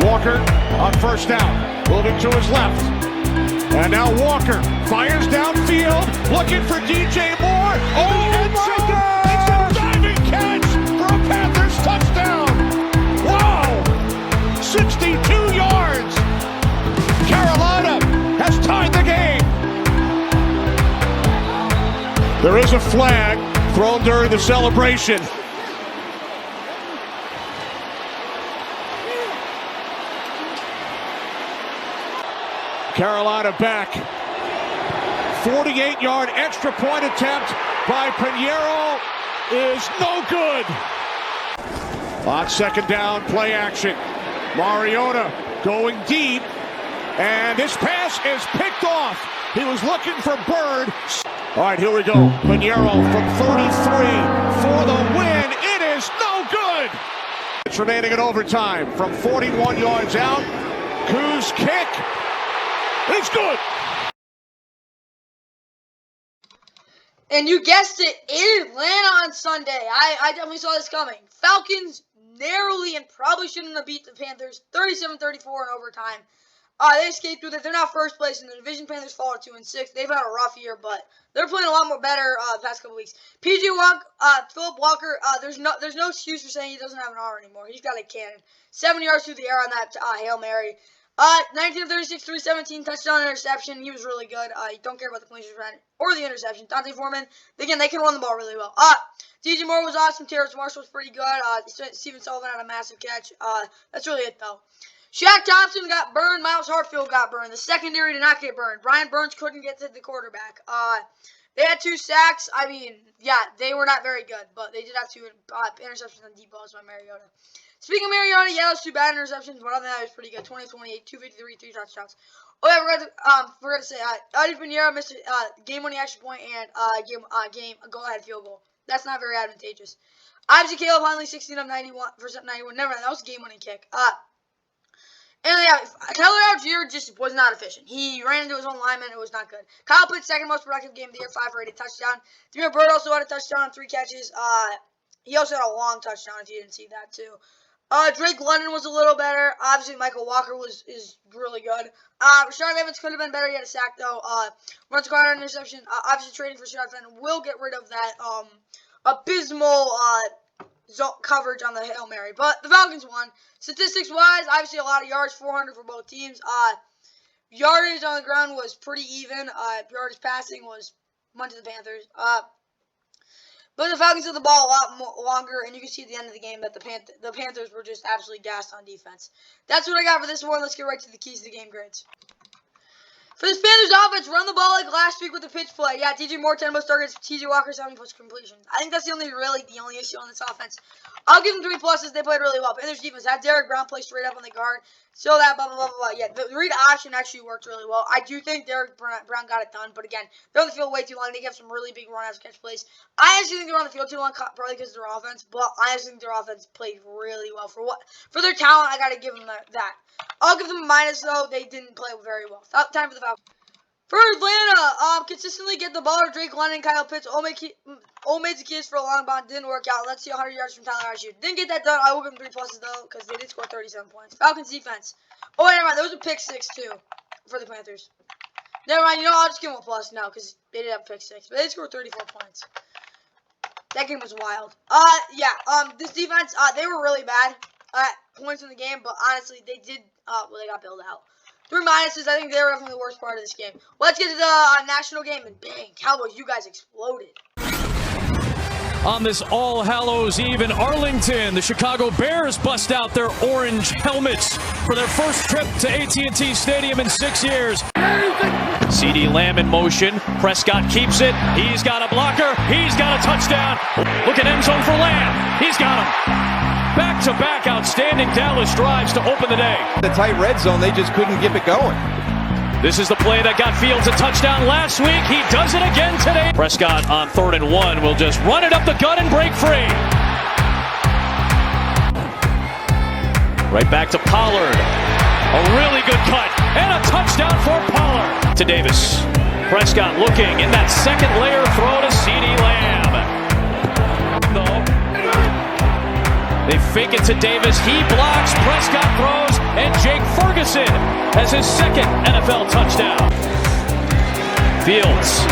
Walker on first down. Moving to his left. And now Walker fires downfield, looking for DJ Moore. Oh my God! It's a diving catch for a Panthers touchdown. Wow! 62 yards. Carolina has tied the game. There is a flag thrown during the celebration. Carolina back. 48-yard extra point attempt by Pinheiro is no good. On second down, play action. Mariota going deep, and this pass is picked off. He was looking for Bird. All right, here we go. Pinheiro from 33 for the win. It is no good. It's remaining in overtime from 41 yards out. Koo's kick. It's good. And you guessed it, in Atlanta on Sunday. I definitely saw this coming. Falcons narrowly and probably shouldn't have beat the Panthers 37-34 in overtime. They escaped with it. They're now first place in the division. Panthers fall to 2-6. They've had a rough year, but they're playing a lot more better the past couple weeks. Philip Walker, there's no excuse for saying he doesn't have an arm anymore. He's got a cannon. 7 yards through the air on that Hail Mary. 19 of 36, 317, touchdown, interception. He was really good. You don't care about the completion or the interception. Dante Foreman, again, they can run the ball really well. DJ Moore was awesome. Terrence Marshall was pretty good. Stephen Sullivan had a massive catch. That's really it, though. Shaq Thompson got burned. Miles Hartfield got burned. The secondary did not get burned. Brian Burns couldn't get to the quarterback. They had 2 sacks. I mean, yeah, they were not very good, but they did have 2 interceptions on deep balls by Mariota. Speaking of Mariota, yeah, those 2 bad interceptions, but other than that, it was pretty good. 20-28, 253, 3 touchdowns. Oh, yeah, forgot to say, Eddie Pinheiro missed a game-winning extra point and game go-ahead field goal. That's not very advantageous. Obviously, Caleb Huntley, 16 of 91 for 91. Never mind, that was a game-winning kick. And yeah, Tyler Algier just was not efficient. He ran into his own lineman. It was not good. Kyle Pitts, second most productive game of the year, 5 for 8 touchdown. Demir Bird also had a touchdown on 3 catches. He also had a long touchdown if you didn't see that too. Drake London was a little better. Obviously, Michael Walker is really good. Rashard Evans could have been better. He had a sack though. Runs a corner interception. Obviously, trading for Rashard Evans will get rid of that abysmal zone coverage on the Hail Mary. But the Falcons won. Statistics-wise, obviously a lot of yards, 400 for both teams. Yardage on the ground was pretty even. Yardage passing went to the Panthers. But the Falcons had the ball a lot longer, and you can see at the end of the game that the Panthers were just absolutely gassed on defense. That's what I got for this one. Let's get right to the keys to the game grades. For this Panthers offense, run the ball like last last week with the pitch play. Yeah, DJ Moore, 10 most targets, TJ Walker, 70 plus completions. I think that's the only issue on this offense. I'll give them 3 pluses. They played really well. Panthers defense had Derek Brown play straight up on the guard. So that blah, blah, blah, blah, blah. Yeah, the read option actually worked really well. I do think Derek Brown got it done. But again, they're on the field way too long. They have some really big run after catch plays. I actually think they're on the field too long, probably because of their offense. But I actually think their offense played really well. For their talent, I got to give them that. I'll give them a minus, though. They didn't play very well. Time for the Falcons. For Atlanta, consistently get the ball to Drake London, Kyle Pitts. All made the keys for a long bond. Didn't work out. Let's see 100 yards from Tyler Allgeier. Didn't get that done. I will give them 3 pluses, though, because they did score 37 points. Falcons defense. Oh, wait, never mind. There was a pick 6, too, for the Panthers. Never mind. I'll just give them a plus now, because they did have pick 6. But they scored 34 points. That game was wild. This defense, they were really bad at points in the game, but honestly, they did, they got bailed out. 3 minuses, I think they were definitely the worst part of this game. Let's get to the national game, and bang, Cowboys, you guys exploded. On this All Hallows Eve in Arlington, the Chicago Bears bust out their orange helmets for their first trip to AT&T Stadium in 6 years. CeeDee Lamb in motion. Prescott keeps it. He's got a blocker. He's got a touchdown. Look at end zone for Lamb. He's got him. Back-to-back outstanding Dallas drives to open the day. The tight red zone, they just couldn't get it going. This is the play that got Fields a touchdown last week. He does it again today. Prescott on 3rd and 1 will just run it up the gut and break free. Right back to Pollard. A really good cut and a touchdown for Pollard. To Davis. Prescott looking in that second layer throw to CeeDee Lamb. They fake it to Davis. He blocks. Prescott throws. And Jake Ferguson has his 2nd NFL touchdown. Fields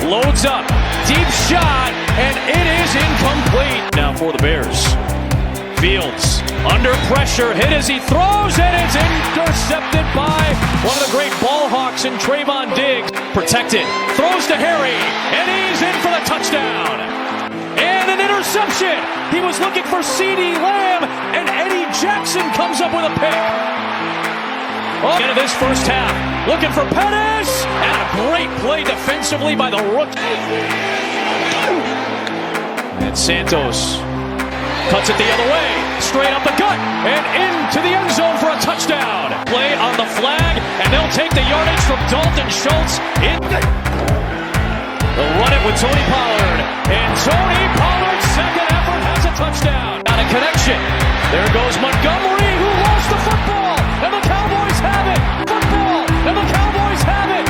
loads up. Deep shot. And it is incomplete. Now for the Bears. Fields under pressure. Hit as he throws. And it's intercepted by one of the great ball hawks in Trayvon Diggs. Protected. Throws to Harry. And he's in for the touchdown. And an interception. He was looking for CeeDee Lamb, and Eddie Jackson comes up with a pick. Into this first half, looking for Pettis, and a great play defensively by the rookie. And Santos cuts it the other way, straight up the gut, and into the end zone for a touchdown. Play on the flag, and they'll take the yardage from Dalton Schultz. They'll run it with Tony Pollard, and Tony Pollard's 2nd effort has a touchdown. Got a connection. There goes Montgomery, who lost the football, and the Cowboys have it. Football, and the Cowboys have it.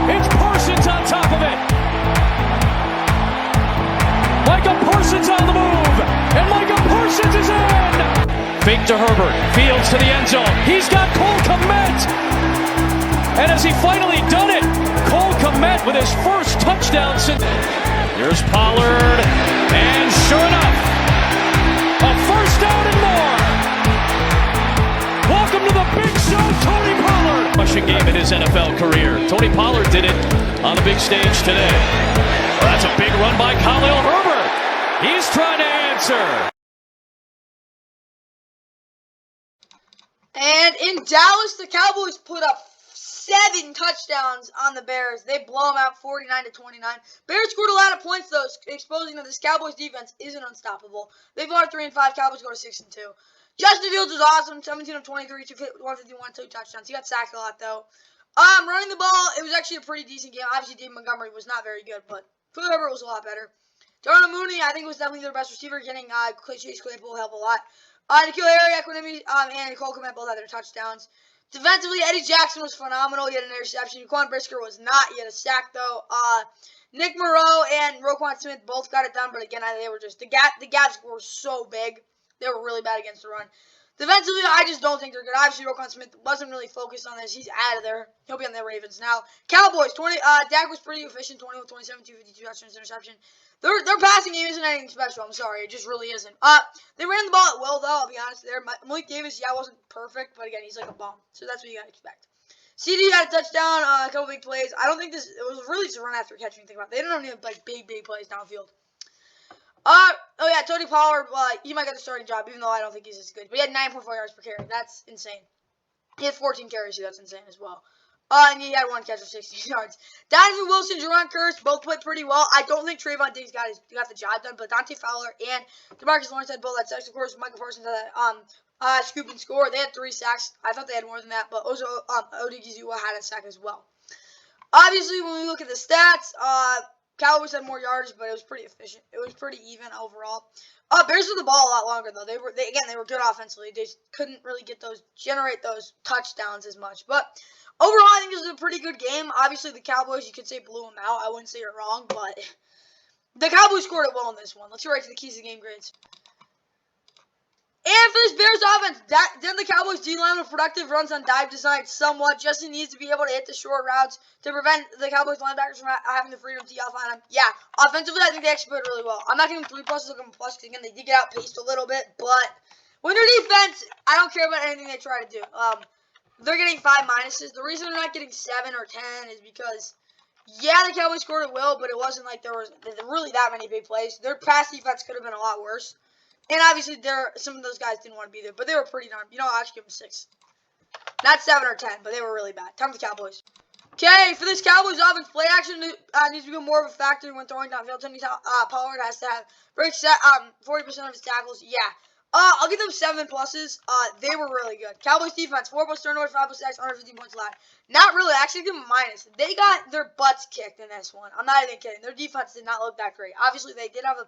It's Parsons on top of it. Micah Parsons on the move, and Micah Parsons is in. Fake to Herbert, Fields to the end zone. He's got Cole Kmet. And has he finally done it? Cole Kmet with his first touchdown since. Here's Pollard, and sure enough, a first down and more. Welcome to the big show, Tony Pollard. Rushing game in his NFL career. Tony Pollard did it on the big stage today. That's a big run by Khalil Herbert. He's trying to answer. And in Dallas, the Cowboys put up 7 touchdowns on the Bears. They blow them out 49-29. Bears scored a lot of points, though, exposing that this Cowboys defense isn't unstoppable. They've gone 3-5. Cowboys go to 6-2. Justin Fields was awesome. 17 of 23, 151, 2 touchdowns. He got sacked a lot, though. Running the ball, it was actually a pretty decent game. Obviously, David Montgomery was not very good, but Khalil Herbert was a lot better. Darnell Mooney, I think, was definitely their best receiver. Getting Chase Claypool help a lot. N'Keal Harry, Equanimity, and Cole Kmet both had their touchdowns. Defensively, Eddie Jackson was phenomenal. He had an interception. Quan Brisker was not. He had a sack, though. Nick Moreau and Roquan Smith both got it done, but again, they were just the gaps were so big. They were really bad against the run. Defensively, I just don't think they're good. Obviously, Roquan Smith wasn't really focused on this. He's out of there. He'll be on the Ravens now. Cowboys, Dak was pretty efficient, 20 with 27, 252 touchdowns, interception. Their passing game isn't anything special. I'm sorry, it just really isn't. They ran the ball at will, though. I'll be honest there. Malik Davis, wasn't perfect, but again, he's like a bomb. So that's what you gotta expect. CD had a touchdown, a couple big plays. I don't think it was really just a run after catch when you think about it. They didn't have like big plays downfield. Tony Pollard, he might get the starting job, even though I don't think he's as good. But he had 9.4 yards per carry. That's insane. He had 14 carries, so that's insane as well. And he had one catch for 16 yards. Donovan Wilson, Jerron Kearse both played pretty well. I don't think Trayvon Diggs got the job done, but Dante Fowler and DeMarcus Lawrence had both had sacks. Of course, Michael Parsons had scoop and score. They had 3 sacks. I thought they had more than that, but also Odigizua had a sack as well. Obviously, when we look at the stats, Cowboys had more yardage, but it was pretty efficient. It was pretty even overall. Bears had the ball a lot longer though. They were good offensively. They just couldn't really generate those touchdowns as much. But overall, I think this was a pretty good game. Obviously, the Cowboys, you could say, blew them out. I wouldn't say you're wrong, but the Cowboys scored it well in this one. Let's get right to the keys of the game grades. And for this Bears offense, then the Cowboys D-line with productive runs on dive design somewhat. Justin needs to be able to hit the short routes to prevent the Cowboys linebackers from having the freedom to yell on him. Yeah, offensively, I think they actually played really well. I'm not giving them 3 pluses, I'll give them plus, because again, they did get outpaced a little bit. But when they're defense, I don't care about anything they try to do. They're getting 5 minuses. The reason they're not getting 7 or 10 is because, yeah, the Cowboys scored at will, but it wasn't like there was really that many big plays. Their pass defense could have been a lot worse. And obviously, some of those guys didn't want to be there, but they were pretty darn. I'll actually give them 6. Not 7 or 10, but they were really bad. Time for the Cowboys. Okay, for this Cowboys offense, play action needs to become more of a factor when throwing downfield. Tony Pollard has to have 40% of his tackles. Yeah. I'll give them 7 pluses. They were really good. Cowboys defense, 4 plus turnovers, 5 plus sacks, 115 points allowed. Not really. Actually, give them a minus. They got their butts kicked in this one. I'm not even kidding. Their defense did not look that great. Obviously, they did have a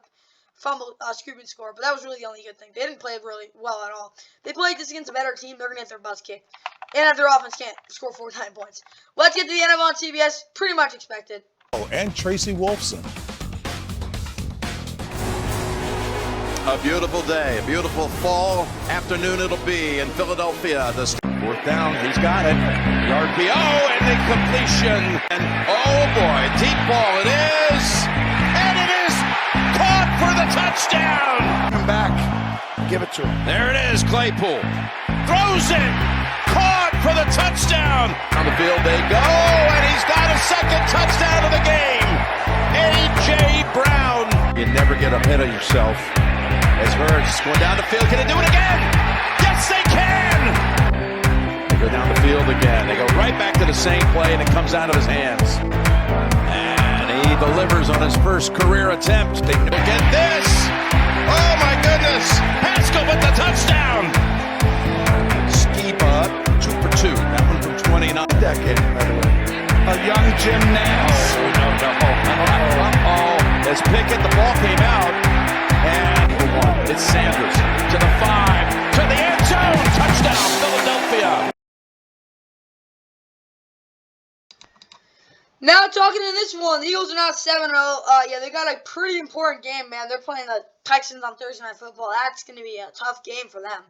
fumble, scoop and score, but that was really the only good thing. They didn't play really well at all. They played this against a better team. They're going to get their butts kicked. And if their offense can't score 49 points. Let's get to the NFL on CBS. Pretty much expected. And Tracy Wolfson. A beautiful day, a beautiful fall afternoon it'll be in Philadelphia. The 4th down, he's got it. The RPO and the completion. And oh boy, deep ball it is. And it is caught for the touchdown. Come back. Give it to him. There it is, Claypool. Throws it. Caught for the touchdown. On the field they go, and he's got a second touchdown of the game. A.J. Brown. You never get ahead of yourself. As Hurts going down the field, can they do it again? Yes, they can! They go down the field again. They go right back to the same play, and it comes out of his hands. And he delivers on his first career attempt. Look at this! Oh, my goodness! Haskell with the touchdown! Skiba, 2 for 2. That one from 29. Decade, by the way. A young Jim Nance. Uh-oh. As Pickett, the ball came out. And it's Sanders to the 5, to the end zone. Touchdown, Philadelphia. Now talking in this one, the Eagles are now 7-0. Yeah, they got a pretty important game, man. They're playing the Texans on Thursday Night Football. That's going to be a tough game for them.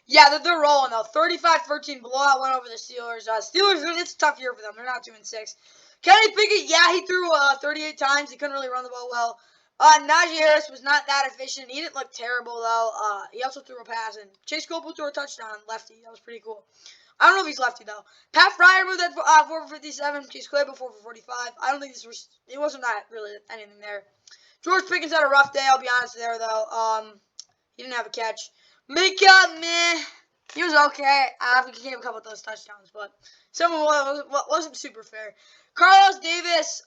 Yeah, they're rolling, though. 35-13 blowout went over the Steelers. Steelers, it's a tough year for them. They're not 2-6. Kenny Pickett, yeah, he threw 38 times. He couldn't really run the ball well. Najee Harris was not that efficient. He didn't look terrible, though. He also threw a pass, and Chase Claypool threw a touchdown lefty. That was pretty cool. I don't know if he's lefty, though. Pat Fryer moved at 4 for 57. Chase Claypool 4 for 45. I don't think it wasn't that really anything there. George Pickens had a rough day, I'll be honest there, though. He didn't have a catch. Mika, meh. He was okay. I think he gave a couple of those touchdowns, but some of it wasn't super fair. Carlos Davis,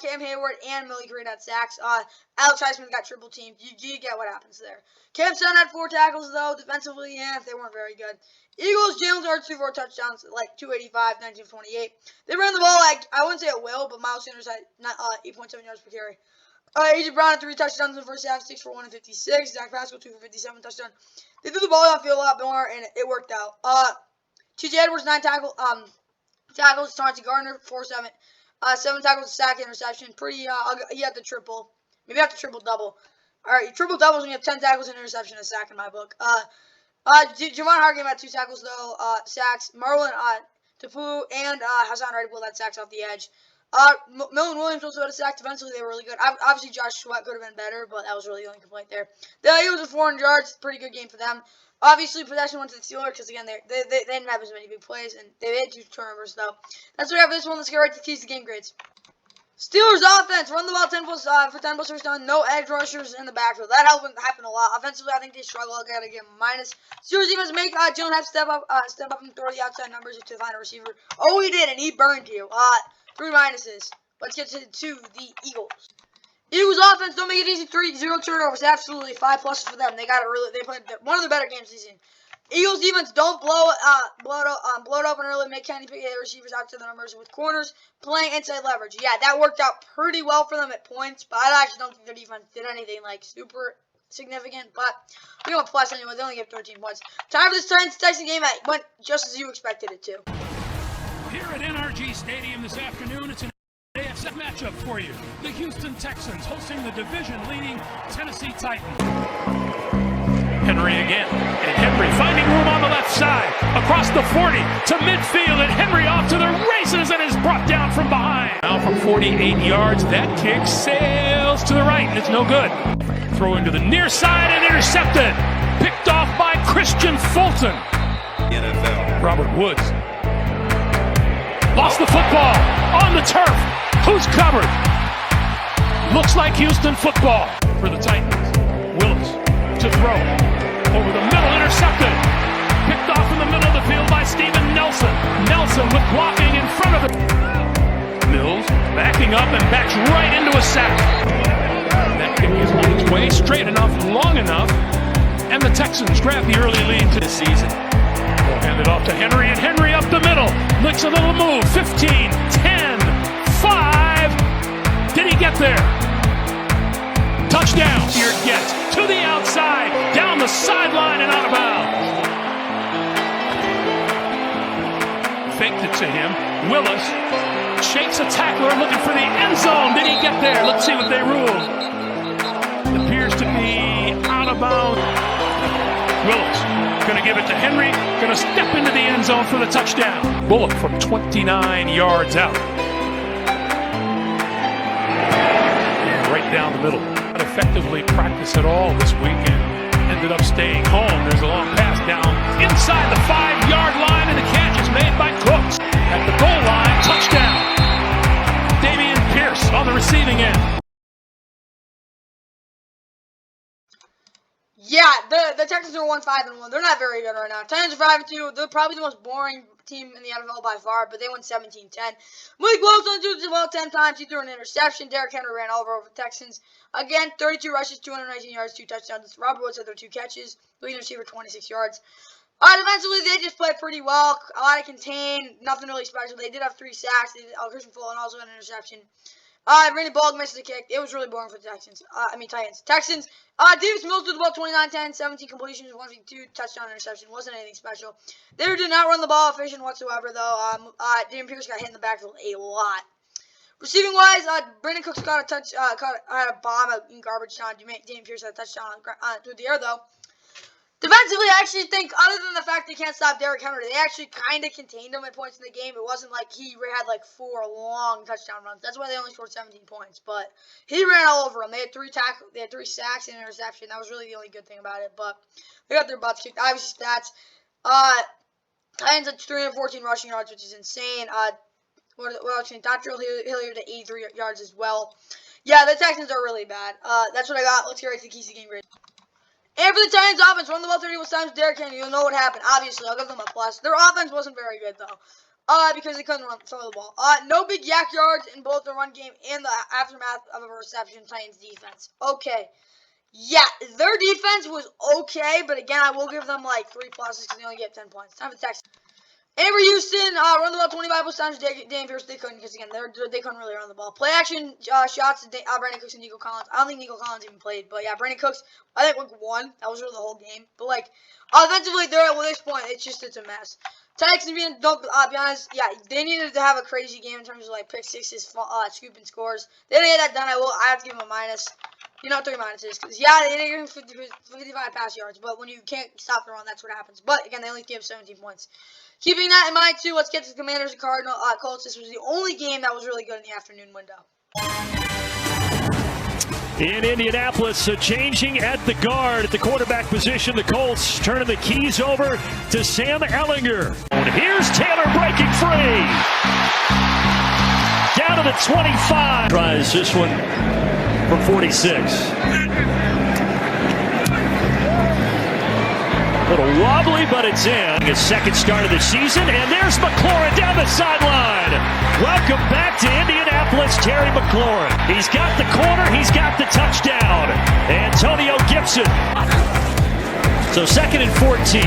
Cam Hayward, and Millie Green had sacks. Alex Highsmith got triple teamed. You get what happens there. Cam Sutton had 4 tackles, though. Defensively, yeah, they weren't very good. Eagles, Jalen Hurts, 4 touchdowns, like 285, 1928. They ran the ball, like, I wouldn't say it will, but Miles Sanders had 8.7 yards per carry. A.J. Brown had 3 touchdowns in the first half, 6 for 156. Zach Pascal, 2 for 57 touchdown. They threw the ball downfield a lot more, and it worked out. T.J. Edwards, 9 tackles. Chauncey Gardner, 4-7. 7 tackles, a sack, interception. Pretty, he had the triple. Maybe I have to triple-double. All right, triple-doubles when you have 10 tackles, and interception, a sack in my book. Javon Hargrave had 2 tackles, though. Sacks. Marlon Tapu and Hassan Reddick had sacks off the edge. Millen Williams also had a sack. Defensively, they were really good. Obviously, Josh Sweat could have been better, but that was really the only complaint there. The Eagles were 400 yards. Pretty good game for them. Obviously, possession went to the Steelers because, again, they didn't have as many big plays, and they had 2 turnovers, though. That's what we have for this one. Let's get right to keys to game grades. Steelers offense, run the ball 10 plus for 10 plus first down, no edge rushers in the backfield. That happened a lot. Offensively, I think they struggle. I gotta give them a minus. Steelers defense make Jalen have to step up and throw the outside numbers to find a receiver. Oh, he did, and he burned you. 3 minuses. Let's get to the Eagles. Eagles offense, don't make it easy. 0 turnovers, absolutely 5 pluses for them. They played one of the better games this season. Eagles defense, don't blow it open early, make Kenny pick the receivers out to the numbers with corners, playing inside leverage. Yeah, that worked out pretty well for them at points, but I actually don't think their defense did anything like super significant, but we don't plus anyway. They only get 13 points. Time for this Texans game. It went just as you expected it to. Here at NRG Stadium this afternoon, it's an AFC matchup for you. The Houston Texans hosting the division-leading Tennessee Titans. Henry again, and Henry finding room on the left side, across the 40 to midfield, and Henry off to the races and is brought down from behind. Now from 48 yards, that kick sails to the right, and it's no good. Throw into the near side and intercepted. Picked off by Christian Fulton. NFL. Robert Woods. Lost the football on the turf. Who's covered? Looks like Houston football for the Titans. Willis to throw. Over the middle, intercepted. Picked off in the middle of the field by Steven Nelson. Nelson with blocking in front of it. Mills backing up and backs right into a sack. That kick is on its way, straight enough, long enough. And the Texans grab the early lead to the season. Hand it off to Henry, and Henry up the middle. Licks a little move. 15, 10, 5. Did he get there? Touchdown. Here gets to the outside, down the sideline and out of bounds. Faked it to him. Willis shakes a tackler looking for the end zone. Did he get there? Let's see what they rule. Appears to be out of bounds. Willis going to give it to Henry. Going to step into the end zone for the touchdown. Bullock from 29 yards out. And right down the middle. Effectively practiced at all this week and ended up staying home. There's a long pass down inside the 5-yard line, and the catch is made by Cooks at the goal line. Touchdown. Dameon Pierce on the receiving end. Yeah, the Texans are 1-5-1. They're not very good right now. Titans are 5-2. They're probably the most boring team in the NFL by far, but they won 17-10. Malik Willis on the ball 10 times. He threw an interception. Derrick Henry ran over the Texans. Again, 32 rushes, 219 yards, 2 touchdowns. Robert Woods had their 2 catches. Leading receiver, 26 yards. Defensively, they just played pretty well. A lot of contain. Nothing really special. They did have 3 sacks. They did, Christian Fulton also had an interception. Randy Bullock missed the kick. It was really boring for the Titans. Texans. Davis Mills threw the ball 29-10, 17 completions, 152 touchdown interception. Wasn't anything special. They did not run the ball efficient whatsoever, though. Dameon Pierce got hit in the backfield a lot. Receiving wise, Brandon Cooks got a touch, had a bomb in garbage time. Dameon Pierce had a touchdown through the air, though. Defensively, I actually think, other than the fact they can't stop Derrick Henry, they actually kind of contained him at points in the game. It wasn't like he had like 4 long touchdown runs. That's why they only scored 17 points. But he ran all over them. They had 3 sacks and an interception. That was really the only good thing about it. But they got their butts kicked. Obviously, stats. Titans had 314 rushing yards, which is insane. What else? Dontrell Hilliard to 83 yards as well. Yeah, the Texans are really bad. That's what I got. Let's get right to the keys to the game grade. And for the Titans offense, run the ball 31 times. Derrick Henry, you'll know what happened. Obviously, I'll give them a plus. Their offense wasn't very good, though. Because they couldn't throw the ball. No big yak yards in both the run game and the aftermath of a reception. Titans defense. Okay. Yeah, their defense was okay, but again, I will give them like 3 pluses because they only get 10 points. Time for the Texans. And for Houston, run the ball 25 times. Dameon Pierce, they couldn't, because again, they couldn't really run the ball. Play action shots to Brandon Cooks and Nico Collins. I don't think Nico Collins even played, but yeah, Brandon Cooks, I think week 1. That was really the whole game. But like, offensively, at this point, it's a mess. Texans don't be honest, yeah, they needed to have a crazy game in terms of like pick sixes, scooping scores. They didn't get that done. I have to give them a minus. 3 minuses, because yeah, they didn't give him 55 pass yards, but when you can't stop the run, that's what happens. But again, they only gave 17 points. Keeping that in mind too, let's get to the Commanders and Colts. This was the only game that was really good in the afternoon window. In Indianapolis, changing at the guard, at the quarterback position, the Colts turning the keys over to Sam Ehlinger. And here's Taylor breaking free. down to the 25. Tries this one from 46. A little wobbly, but it's in. His second start of the season, and there's McLaurin down the sideline. Welcome back to Indianapolis, Terry McLaurin. He's got the corner, he's got the touchdown. Antonio Gibson. So 2nd and 14.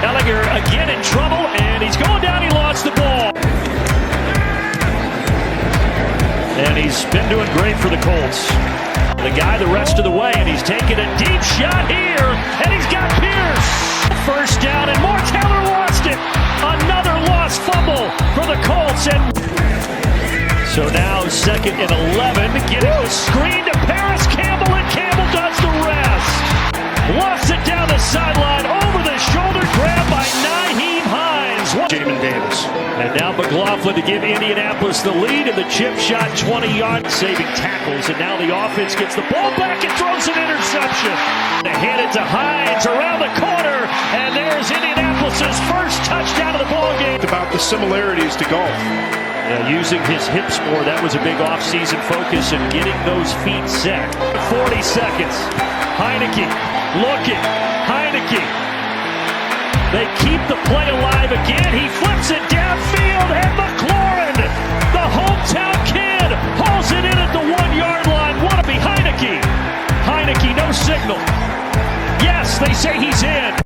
Ellinger again in trouble, and he's going down, he lost the ball. And he's been doing great for the Colts. The guy the rest of the way, and he's taking a deep shot here, and he's got Pierce. First down, and more. Taylor lost it. Another lost fumble for the Colts. And so now 2nd and 11, getting the screen to Paris Campbell, and Campbell does the rest. Lost it down the sideline, over the shoulder grab by Nyheim Hines. Jamin Davis. And now McLaughlin to give Indianapolis the lead, and the chip shot 20-yard saving tackles. And now the offense gets the ball back and throws an interception. They hand it to Hines around the corner, and there's Indianapolis' first touchdown of the ballgame. About the similarities to golf. Using his hips more, that was a big offseason focus, and getting those feet set. 40 seconds. Heineke looking. Heineke. They keep the play alive again. He flips it downfield, and McLaurin, the hometown kid, hauls it in at the 1-yard line. Wanna be Heineke. Heineke, no signal. Yes, they say he's in.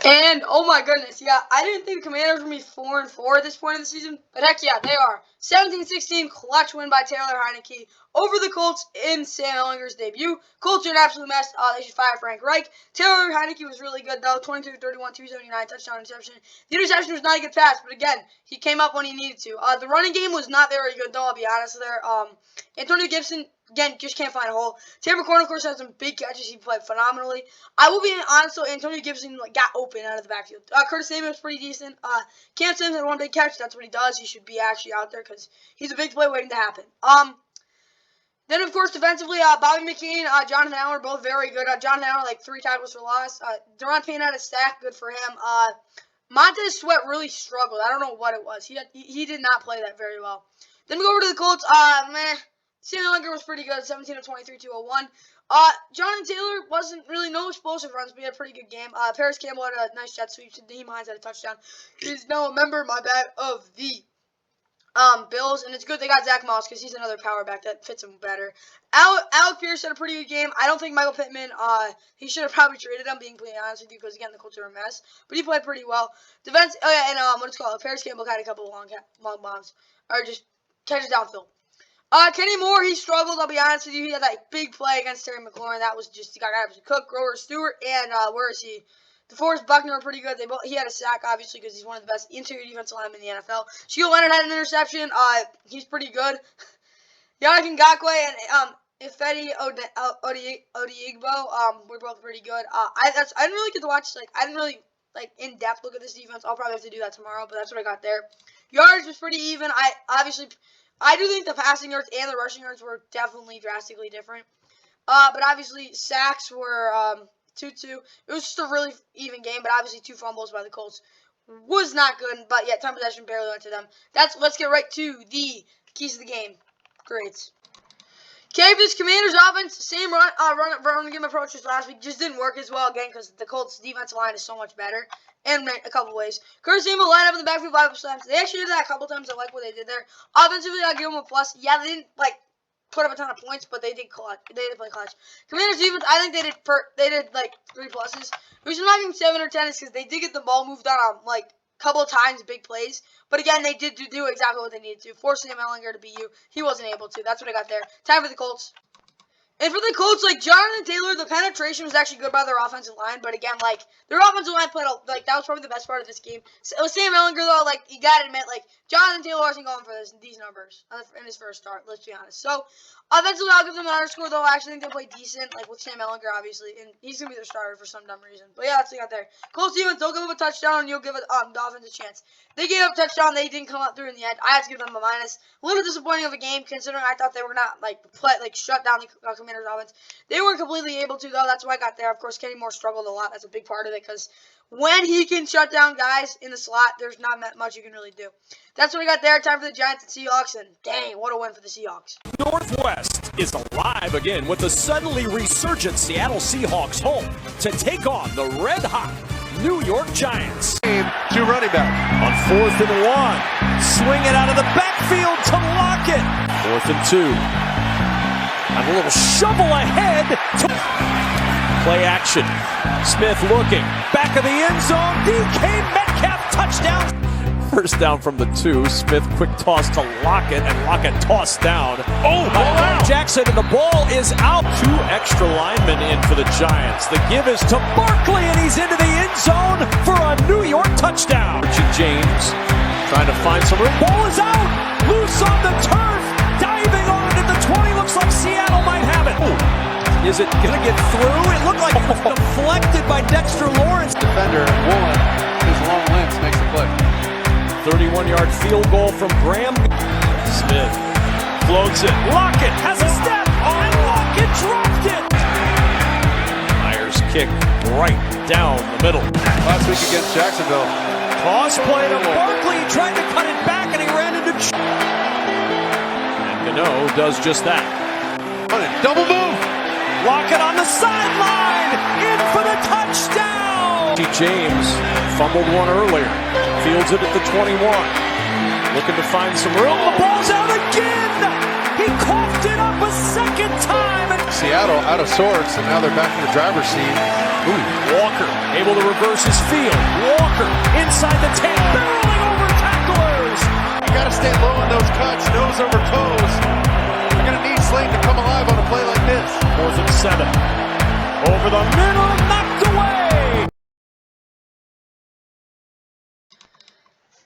And, oh my goodness, yeah, I didn't think the Commanders would be 4-4 at this point in the season, but heck yeah, they are. 17-16 clutch win by Taylor Heineke over the Colts in Sam Ehlinger's debut. Colts are an absolute mess. They should fire Frank Reich. Taylor Heineke was really good, though. 22-31, 279, touchdown interception. The interception was not a good pass, but again, he came up when he needed to. The running game was not very good, though, I'll be honest there. Antonio Gibson, again, just can't find a hole. Terry McLaurin, of course, had some big catches. He played phenomenally. I will be honest, though, Antonio Gibson got open out of the backfield. Curtis Samuel was pretty decent. Cam Sims had one big catch. That's what he does. He should be actually out there because he's a big play waiting to happen. Then, of course, defensively, Bobby McKean, Jonathan Allen were both very good. Jonathan Allen, 3 tackles for loss. Deron Payne had a sack. Good for him. Montez Sweat really struggled. I don't know what it was. He did not play that very well. Then we go over to the Colts. Sam Ehlinger was pretty good, 17 of 23, 201. Jonathan Taylor wasn't really no explosive runs, but he had a pretty good game. Paris Campbell had a nice jet sweep. Nyheim Hines had a touchdown. He's now a member, of the Bills, and it's good they got Zach Moss because he's another power back that fits him better. Alec Pierce had a pretty good game. I don't think Michael Pittman, he should have probably traded him, being completely honest with you, because again the Colts are a mess. But he played pretty well. Defense, Paris Campbell had a couple of long bombs, or just catches downfield. Kenny Moore, he struggled, I'll be honest with you. He had that big play against Terry McLaurin. That was just, he got absolutely cooked. Grover Stewart and, where is he? DeForest Buckner were pretty good. He had a sack, obviously, because he's one of the best interior defensive linemen in the NFL. Shaquille Leonard had an interception. He's pretty good. Yannick Ngakoue and, Ifedi Odiigbo, were both pretty good. I didn't really get to watch, I didn't really, in-depth look at this defense. I'll probably have to do that tomorrow, but that's what I got there. Yards was pretty even. I do think the passing yards and the rushing yards were definitely drastically different. But obviously, sacks were 2-2. It was just a really even game, but obviously 2 fumbles by the Colts was not good. But yeah, time possession barely went to them. Let's get right to the keys of the game. Grades. Okay, this Commanders offense, same run game approach as last week, just didn't work as well again because the Colts defensive line is so much better. And a couple ways. Curtis Samuel lined up in the backfield 5 times. They actually did that a couple times. I like what they did there. Offensively, I'll give them a plus. Yeah, they didn't put up a ton of points, but they did clutch. They did play clutch. Commanders defense, I think they did 3 pluses. The reason I'm giving 7 or 10 is because they did get the ball moved on a couple of times, big plays. But again, they did do exactly what they needed to. Force Sam Ehlinger to beat you. He wasn't able to. That's what I got there. Time for the Colts. And for the Colts, Jonathan Taylor, the penetration was actually good by their offensive line. But again, their offensive line played, that was probably the best part of this game. So, Sam Ehlinger, though, you got to admit, Jonathan Taylor wasn't going for these numbers in his first start, let's be honest. So, offensively, I'll give them an underscore, though. I actually think they played decent, with Sam Ehlinger, obviously. And he's going to be their starter for some dumb reason. But yeah, that's what I got there. Colts defense, they'll give them a touchdown, and you'll give the Dolphins a chance. They gave up a touchdown. They didn't come out through in the end. I had to give them a minus. A little disappointing of a game, considering I thought they were not, shut down the Commanders offense. They weren't completely able to, though. That's why I got there. Of course, Kenny Moore struggled a lot. That's a big part of it, because when he can shut down guys in the slot, there's not much you can really do. That's what we got there. Time for the Giants and Seahawks, and dang, what a win for the Seahawks. Northwest is alive again with the suddenly resurgent Seattle Seahawks home to take on the red-hot New York Giants. Two running back. On 4th and 1, swing it out of the backfield to Lockett. 4th and 2. And a little shovel ahead to play action. Smith looking, back of the end zone, DK Metcalf, touchdown. First down from the 2, Smith quick toss to Lockett, and Lockett tossed down. Oh, ball out. Jackson, and the ball is out. 2 extra linemen in for the Giants. The give is to Barkley, and he's into the end zone for a New York touchdown. Richard James trying to find some room. Ball is out, loose on the turf, diving on it at the 20. Looks like Seattle might have it. Ooh. Is it going to get through? It looked like it was deflected by Dexter Lawrence. Defender, Woolen, his long length makes the play. 31-yard field goal from Graham. Smith floats it. Lockett has a step, and Lockett dropped it. Myers kick right down the middle. Last week against Jacksonville. Toss play to Barkley. He tried to cut it back, and he ran into... And Gano does just that. Double move. Lockett on the sideline, in for the touchdown! James fumbled one earlier, fields it at the 21. Looking to find some room, the ball's out again! He coughed it up a second time! Seattle out of sorts, and now they're back in the driver's seat. Ooh, Walker able to reverse his field. Walker inside the 10, barreling over tacklers! You gotta stay low on those cuts, nose over toes. You're gonna need Slayton to come alive on a play like this. 4th and 7. Over the middle, knocked away!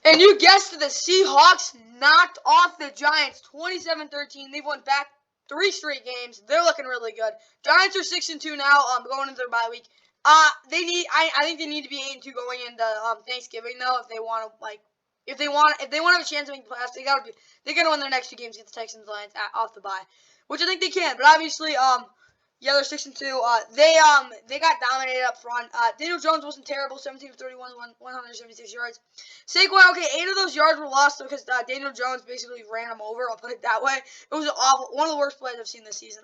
And you guessed it, the Seahawks knocked off the Giants 27-13. They've won back 3 straight games. They're looking really good. Giants are 6-2 now, going into their bye week. I think they need to be 8-2 going into Thanksgiving though. If they want to if they want to have a chance to make the playoffs, they gotta win their next 2 games against the Texans Lions off the bye, which I think they can. But obviously, yeah, they're 6-2. They got dominated up front. Daniel Jones wasn't terrible, 17 of 31, 176 yards. Saquon, okay, 8 of those yards were lost because Daniel Jones basically ran him over. I'll put it that way. It was awful, one of the worst plays I've seen this season.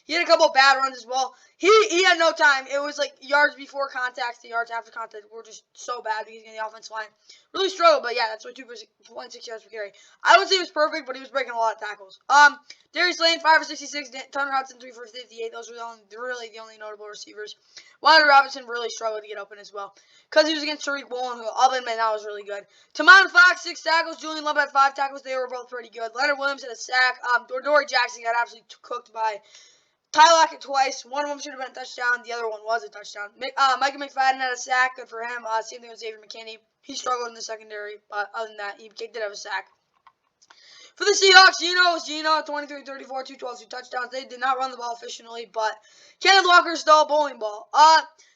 He had a couple of bad runs as well. He had no time. It was like yards before contact, the yards after contact were just so bad because the offensive line really struggled. But yeah, that's what 2.6 yards per carry. I wouldn't say it was perfect, but he was breaking a lot of tackles. Darius Slayton 5 for 66, Turner Hudson 3 for 58. Those were really the only notable receivers. Wyatt Robinson really struggled to get open as well because he was against Tariq Woolen, who I'll admit that was really good. Tamon Fox 6 tackles, Julian Love had 5 tackles. They were both pretty good. Leonard Williams had a sack. Dory Jackson got absolutely cooked by Ty Lockett twice. One of them should have been a touchdown. The other one was a touchdown. Micah McFadden had a sack. Good for him. Same thing with Xavier McKinney. He struggled in the secondary, but other than that, he did have a sack. For the Seahawks, Geno, 23-34, 212, 2 touchdowns. They did not run the ball efficiently, but Kenneth Walker stole a bowling ball.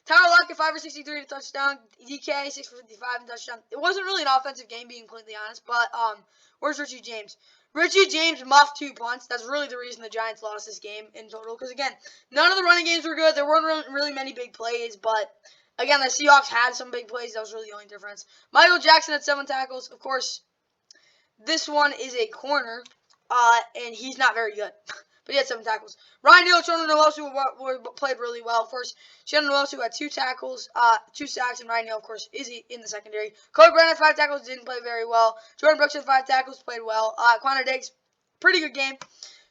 Tyler Lockett, 5 for 63 to touchdown. DK, 6 for 55 and touchdown. It wasn't really an offensive game, being completely honest, but where's Richie James? Richie James muffed 2 punts. That's really the reason the Giants lost this game in total, because, again, none of the running games were good. There weren't really many big plays, but, again, the Seahawks had some big plays. That was really the only difference. Michael Jackson had 7 tackles. Of course, this one is a corner, and he's not very good. But he had 7 tackles. Ryan Neal and Shannon Nwosu played really well. First, Shannon Nwosu had 2 tackles, 2 sacks, and Ryan Neal, of course, is in the secondary. Cody Brown had 5 tackles, didn't play very well. Jordan Brooks had 5 tackles, played well. Quanah Diggs, pretty good game.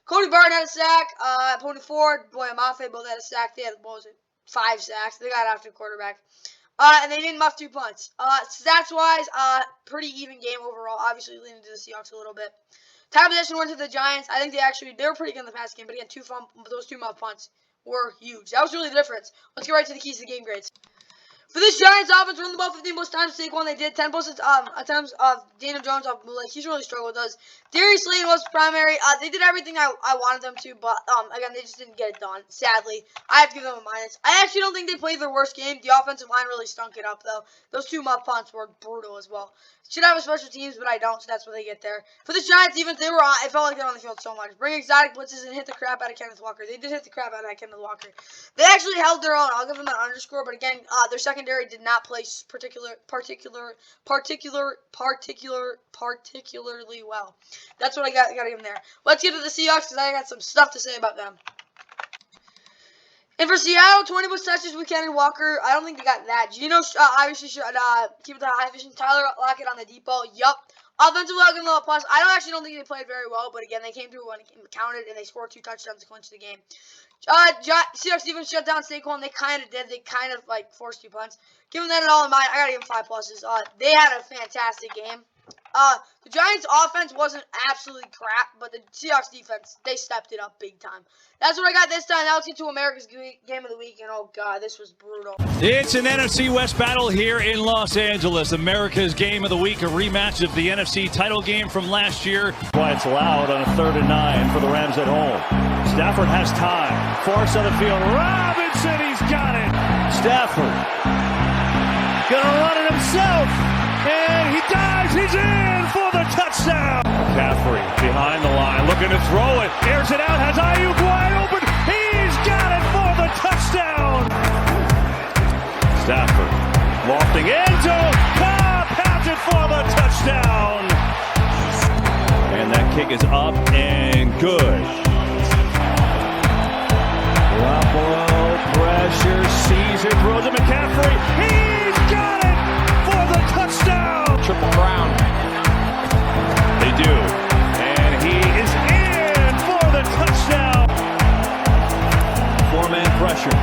Cody Barton had a sack. Pony Ford, Boy Amafe both had a sack. They had, 5 sacks. They got after the quarterback. And they didn't muff 2 punts. Stats-wise, pretty even game overall. Obviously, leaning to the Seahawks a little bit. Time possession went to the Giants. I think they were pretty good in the past game. But again, those 2 muff punts were huge. That was really the difference. Let's get right to the keys to the game grades. For this Giants offense, run the ball 15 most times. Saquon, they did 10 most attempts of Daniel Jones off Bootleg. He's really struggled with those. Darius Slayton was primary. They did everything I wanted them to, but again, they just didn't get it done. Sadly, I have to give them a minus. I actually don't think they played their worst game. The offensive line really stunk it up, though. Those 2 muff punts were brutal as well. Should have a special teams, but I don't, so that's what they get there. For the Giants defense, it felt like they were on the field so much. Bring exotic blitzes and hit the crap out of Kenneth Walker. They did hit the crap out of Kenneth Walker. They actually held their own. I'll give them an underscore, but again, their second secondary did not play particularly well. That's what I got to give them there. Let's get to the Seahawks because I got some stuff to say about them. And for Seattle, 20 plus touches with Kenny Walker. I don't think they got that. Geno obviously should keep it high efficient. Tyler Lockett on the deep ball. Yup. Offensive line level plus. I don't think they played very well, but again, they came through when it counted, and they scored 2 touchdowns to clinch the game. Seahawks defense shut down Saquon. They kind of did. They kind of forced 2 punts. Give them that at all in mind. I gotta give them 5 pluses. They had a fantastic game. The Giants' offense wasn't absolutely crap, but the Seahawks' defense, they stepped it up big time. That's what I got this time. Now let's get to America's Game of the Week, and oh god, this was brutal. It's an NFC West battle here in Los Angeles. America's Game of the Week, a rematch of the NFC title game from last year. Why it's loud on a 3rd and 9 for the Rams at home. Stafford has time. Far side of the field. Robinson, he's got it. Stafford gonna run it himself. And he dives. He's in for the touchdown. McCaffrey behind the line, looking to throw it. Airs it out. Has Ayuk wide open. He's got it for the touchdown. Stafford lofting end zone. Cobb has it for the touchdown. And that kick is up and good. Garoppolo pressure, sees it, throws it. McCaffrey. He's got it for the touchdown. Triple crown. They do. And he is in for the touchdown. 4-man pressure.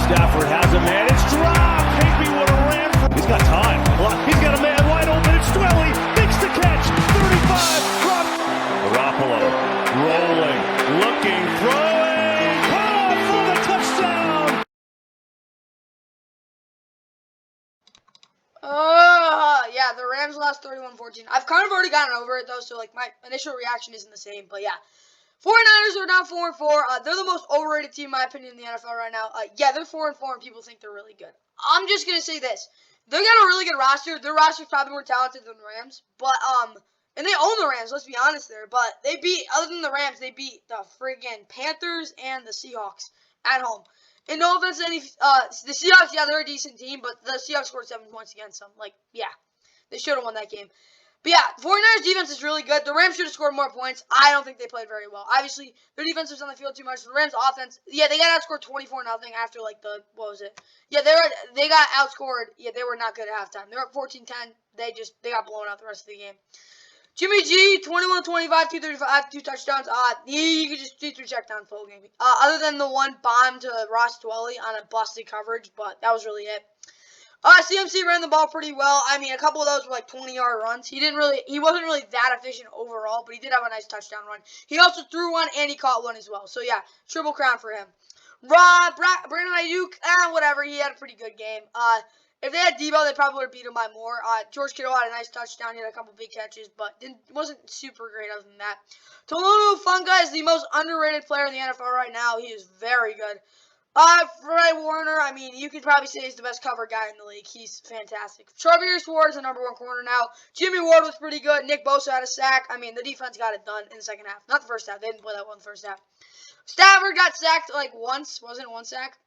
Stafford has a man. It's dropped. Higby would have ran. He's got time. He's got a man wide open. It's Twelly. Makes the catch. 35. Drop. Garoppolo rolling. Looking. Throwing. Caught for the touchdown. Yeah, the Rams lost 31-14. I've kind of already gotten over it, though, so, my initial reaction isn't the same. But, yeah. 49ers are now 4-4. They're the most overrated team, in my opinion, in the NFL right now. Yeah, they're 4-4, and people think they're really good. I'm just going to say this. They got a really good roster. Their roster's probably more talented than the Rams. But, and they own the Rams, let's be honest there. But they beat, other than the Rams, they beat the friggin' Panthers and the Seahawks at home. And no offense to any, the Seahawks, yeah, they're a decent team, but the Seahawks scored 7 points against them. Yeah, they should have won that game. But yeah, 49ers defense is really good. The Rams should have scored more points. I don't think they played very well. Obviously, their defense was on the field too much. The Rams offense, yeah, they got outscored 24-0 after what was it? Yeah, they got outscored. Yeah, they were not good at halftime. They were up 14-10. They got blown out the rest of the game. Jimmy G, 21-25, 235, 2 touchdowns. He could just do 3 checkdowns full game. Other than the one bomb to Ross Dwelly on a busted coverage, but that was really it. CMC ran the ball pretty well. I mean, a couple of those were 20-yard runs. He wasn't really that efficient overall, but he did have a nice touchdown run. He also threw one and he caught one as well. So yeah, triple crown for him. Brandon Ayuk, whatever. He had a pretty good game. If they had Debo, they probably would have beat him by more. George Kittle had a nice touchdown. He had a couple big catches, but wasn't super great other than that. Tololo Funga is the most underrated player in the NFL right now. He is very good. Fred Warner, I mean, you could probably say he's the best cover guy in the league. He's fantastic. Travis Ward's the #1 corner now. Jimmy Ward was pretty good. Nick Bosa had a sack. I mean, the defense got it done in the second half. Not the first half. They didn't play that well in the first half. Stafford got sacked once. Wasn't it 1 sack?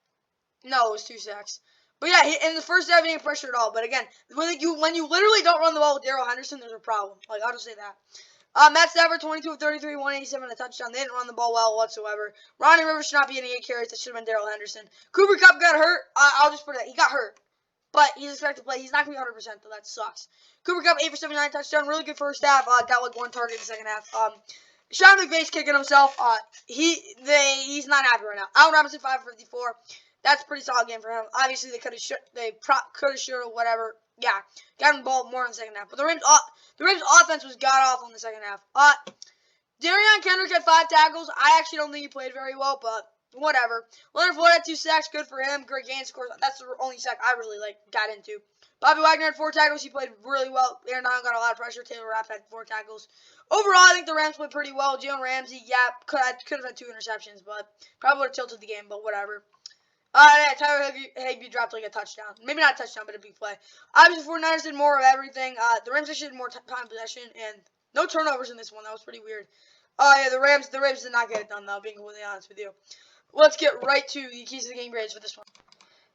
No, it was 2 sacks. But yeah, in the first half, he didn't pressure at all. But again, when you literally don't run the ball with Darrell Henderson, there's a problem. I'll just say that. Matt Stafford, 22 of 33, 187 and a touchdown. They didn't run the ball well whatsoever. Ronnie Rivers should not be getting 8 carries. That should have been Darrell Henderson. Cooper Kupp got hurt. I'll just put it that. He got hurt. But he's expected to play. He's not going to be 100%, though. That sucks. Cooper Kupp, 8 for 79, touchdown. Really good first half. Got 1 target in the second half. Sean McVay's kicking himself. He's not happy right now. Allen Robinson, 5 for 54. That's a pretty solid game for him. Obviously, they could have, should have, whatever. Yeah, got him the ball more in the second half. But the Rams offense was god-awful in the second half. Darion Kendrick had 5 tackles. I actually don't think he played very well, but whatever. Leonard Floyd had 2 sacks. Good for him. Greg Gaines, of course. That's the only sack I really, got into. Bobby Wagner had 4 tackles. He played really well. Aaron Donald got a lot of pressure. Taylor Rapp had 4 tackles. Overall, I think the Rams played pretty well. Jalen Ramsey, yeah, could have had 2 interceptions, but probably would have tilted the game, but whatever. Yeah, Tyler Higbee dropped a touchdown. Maybe not a touchdown, but a big play. Obviously, 49ers did more of everything. The Rams actually had more time possession, and no turnovers in this one. That was pretty weird. Yeah, the Rams did not get it done, though, being completely honest with you. Let's get right to the keys to the game grades for this one.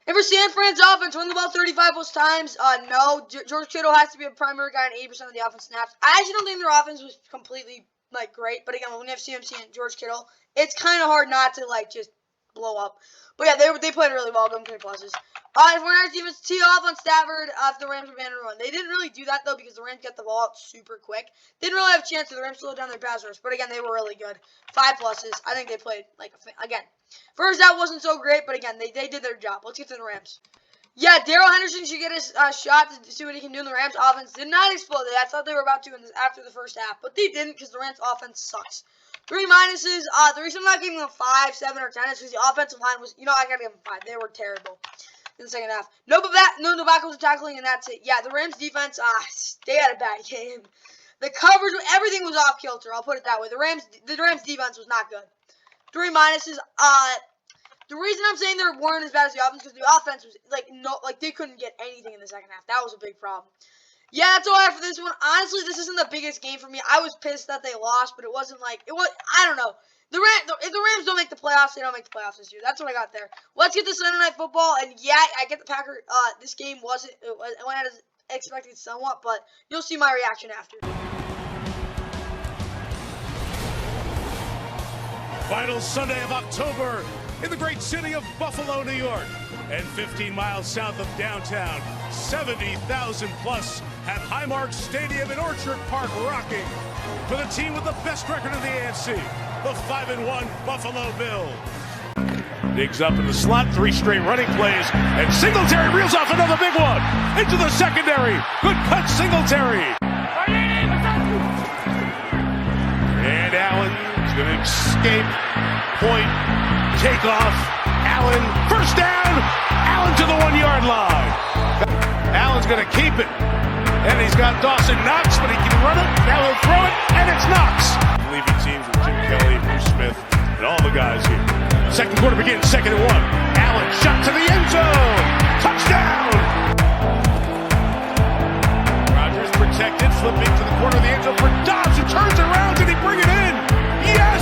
And for San Fran's offense, run the ball 35 plus times. No. George Kittle has to be a primary guy on 80% of the offense snaps. I actually don't think their offense was completely, great. But again, when you have CMC and George Kittle, it's kind of hard not to, just blow up. But yeah, they played really well, going 3 pluses. For 49ers defense, tee off on Stafford after the Rams were banning run. They didn't really do that, though, because the Rams got the ball out super quick. Didn't really have a chance, so the Rams slowed down their pass rush. But again, they were really good. 5 pluses. I think they played, again. First out wasn't so great, but again, they did their job. Let's get to the Rams. Yeah, Darrell Henderson should get a shot to see what he can do in the Rams offense. Did not explode. I thought they were about to after the first half, but they didn't because the Rams offense sucks. 3 minuses. The reason I'm not giving them 5, 7, or 10 is because the offensive line was, I gotta give them 5. They were terrible in the second half. No Novakos tackling, and that's it. Yeah, the Rams defense, they had a bad game. The coverage, everything was off kilter. I'll put it that way. The Rams defense was not good. 3 minuses. The reason I'm saying they weren't as bad as the offense is because the offense was they couldn't get anything in the second half. That was a big problem. Yeah, that's all I have for this one. Honestly, this isn't the biggest game for me. I was pissed that they lost, but it wasn't I don't know. If the Rams don't make the playoffs, they don't make the playoffs this year. That's what I got there. Let's get to Sunday Night Football, and yeah, I get the Packers. This game it went as expected somewhat, but you'll see my reaction after. Final Sunday of October in the great city of Buffalo, New York, and 15 miles south of downtown. 70,000 plus at Highmark Stadium in Orchard Park, rocking for the team with the best record in the AFC, the 5-1 Buffalo Bills. Digs up in the slot, 3 straight running plays, and Singletary reels off another big one into the secondary. Good cut, Singletary. And Allen is going to escape. Point, takeoff. Allen, first down. Allen to the 1-yard line. Allen's going to keep it. And he's got Dawson Knox, but he can run it. Now he'll throw it, and it's Knox. Leaving teams with Jim Kelly, Bruce Smith, and all the guys here. Second quarter begins, 2nd and 1. Allen shot to the end zone. Touchdown! Rodgers protected, flipping to the corner of the end zone for Dobbs, who turns around. Did he bring it in? Yes!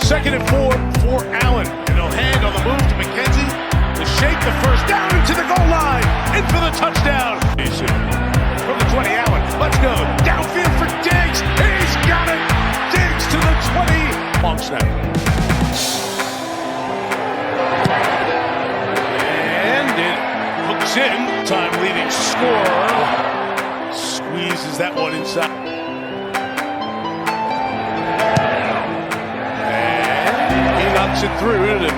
2nd and 4 for Allen. And he'll hand on the move to McKenzie to shake the first down into the goal line. In for the touchdown. From the 20, Allen. Let's go. Downfield for Diggs. He's got it. Diggs to the 20. Long snap. And it hooks in. Time leading scorer. Squeezes that one inside. And he knocks it through to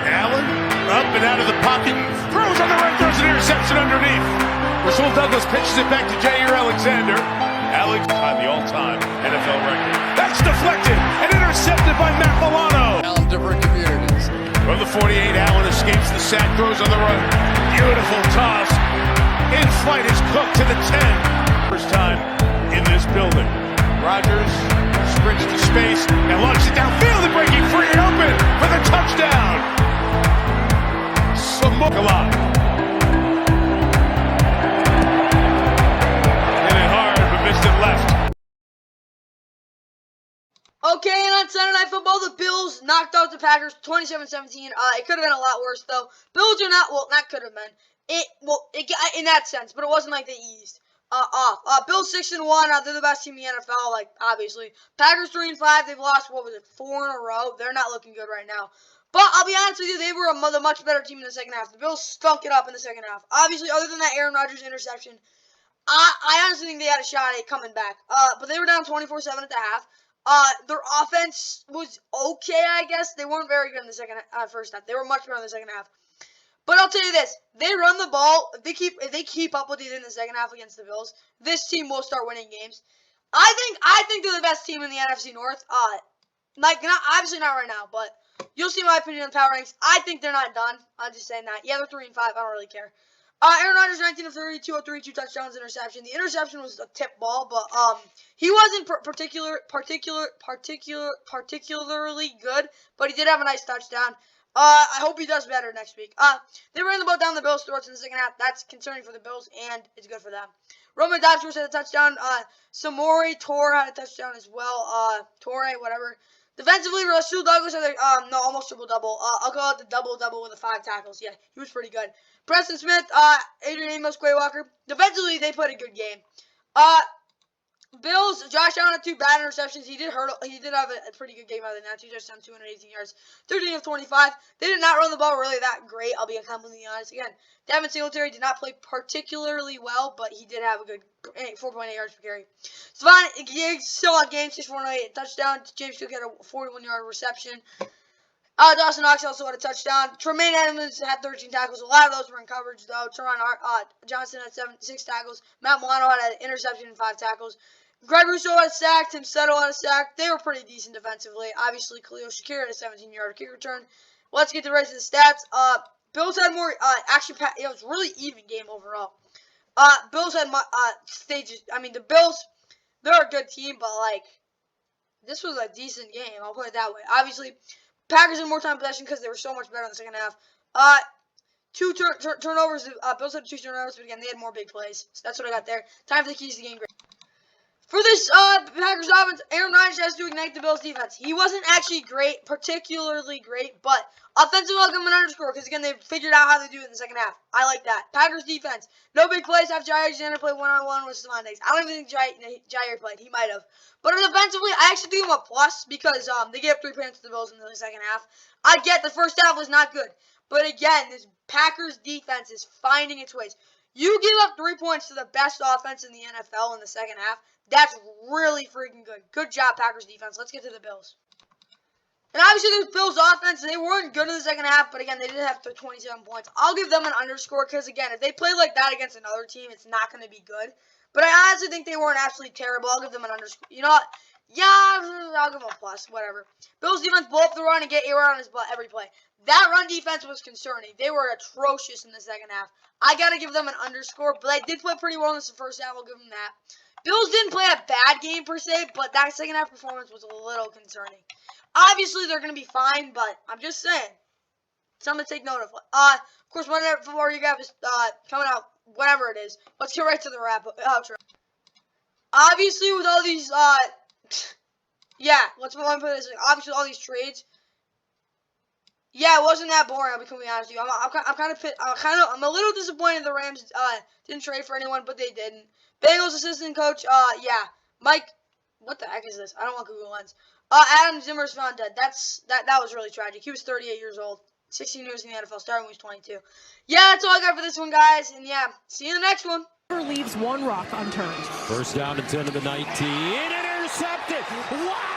Allen. Up and out of the pocket. Throws on the right. Throws an interception underneath. Rasul Douglas pitches it back to Jair Alexander. Alex on the all-time NFL record. That's deflected and intercepted by Matt Milano. Allen, different communities. From the 48, Allen escapes the sack, throws on the run. Beautiful toss. In flight is Cook to the 10. First time in this building. Rodgers sprints to space and launches it downfield and breaking free and open for the touchdown. Samukala. Hit it hard, but missed it left. Okay, and on Sunday Night Football, the Bills knocked out the Packers 27-17. It could have been a lot worse, though. Bills are not, not could have been. In that sense, but it wasn't like they eased off. Bills 6-1. They're the best team in the NFL, obviously. Packers 3-5. They've lost, 4 in a row. They're not looking good right now. But I'll be honest with you, they were the much better team in the second half. The Bills stunk it up in the second half. Obviously, other than that Aaron Rodgers interception, I honestly think they had a shot at coming back. But they were down 24-7 at the half. Their offense was okay, I guess. They weren't very good in the first half. They were much better in the second half. But I'll tell you this: they run the ball. If they keep up what they did in the second half against the Bills, this team will start winning games. I think they're the best team in the NFC North. Obviously not right now, but you'll see my opinion on the power rankings. I think they're not done. I'm just saying that. Yeah, they're 3-5. I don't really care. Aaron Rodgers 19 of 30, 203, 2 touchdowns, interception. The interception was a tip ball, but he wasn't particularly good, but he did have a nice touchdown. I hope he does better next week. They ran the ball down the Bills' throats in the second half. That's concerning for the Bills, and it's good for them. Roman Dobbs had a touchdown. Samori Tor had a touchdown as well. Torre, whatever. Defensively, Rasul Douglas had almost triple-double. I'll call it the double-double with the 5 tackles. Yeah, he was pretty good. Preston Smith, Adrian Amos, Quay Walker. Defensively, they played a good game. Bills, Josh Allen had 2 bad interceptions. He did have a pretty good game other than that. 2 touchdowns, 218 yards, 13 of 25. They did not run the ball really that great, I'll be completely honest. Again, Devin Singletary did not play particularly well, but he did have a good 4.8 yards per carry. Stephon Diggs still on game, 6.8 touchdown. James Cook had a 41-yard reception. Dawson Knox also had a touchdown. Tremaine Edmonds had 13 tackles. A lot of those were in coverage, though. Teron Johnson had 6 tackles. Matt Milano had an interception and 5 tackles. Greg Rousseau had a sack. Tim Settle had a sack. They were pretty decent defensively. Obviously, Khalil Shakir had a 17-yard kick return. Let's get the rest of the stats. Bills had more action. It was a really even game overall. Bills had stages. I mean, the Bills, they're a good team, but like this was a decent game. I'll put it that way. Obviously, Packers had more time possession because they were so much better in the second half. 2 turnovers. Bills had 2 turnovers, but again, they had more big plays. So that's what I got there. Time for the keys to the game. For this Packers offense, Aaron Rodgers has to ignite the Bills defense. He wasn't actually great, particularly great, but offensively I'll give him an underscore because, again, they figured out how to do it in the second half. I like that. Packers defense, no big plays after Jair Alexander played one-on-one with Stephon Diggs. I don't even think Jair played. He might have. But defensively, I actually give him a plus because they gave up 3 points to the Bills in the second half. I get the first half was not good. But, again, this Packers defense is finding its ways. You give up 3 points to the best offense in the NFL in the second half. That's really freaking good. Good job, Packers defense. Let's get to the Bills. And obviously, the Bills offense, they weren't good in the second half, but again, they did have 27 points. I'll give them an underscore because, again, if they play like that against another team, it's not going to be good. But I honestly think they weren't absolutely terrible. I'll give them an underscore. You know what? Yeah, I'll give them a plus. Whatever. Bills defense blow up the run and get A-Rod on his butt every play. That run defense was concerning. They were atrocious in the second half. I got to give them an underscore, but they did play pretty well in the first half. I'll give them that. Bills didn't play a bad game per se, but that second half performance was a little concerning. Obviously, they're going to be fine, but I'm just saying. Something to take note of. Of course, whenever football recap is coming out, whatever it is, let's get right to the outro. Obviously, with all these, yeah, let's put this. Obviously, all these trades. Yeah, it wasn't that boring. I'll be completely honest with you. I'm a little disappointed the Rams didn't trade for anyone, but they didn't. Bengals assistant coach, yeah, Mike. What the heck is this? I don't want Google Lens. Adam Zimmer's found dead. That was really tragic. He was 38 years old, 16 years in the NFL, starting when he was 22. Yeah, that's all I got for this one, guys. And yeah, see you in the next one. Leaves one rock unturned. First down and 10 to the 19. Intercepted. Wow.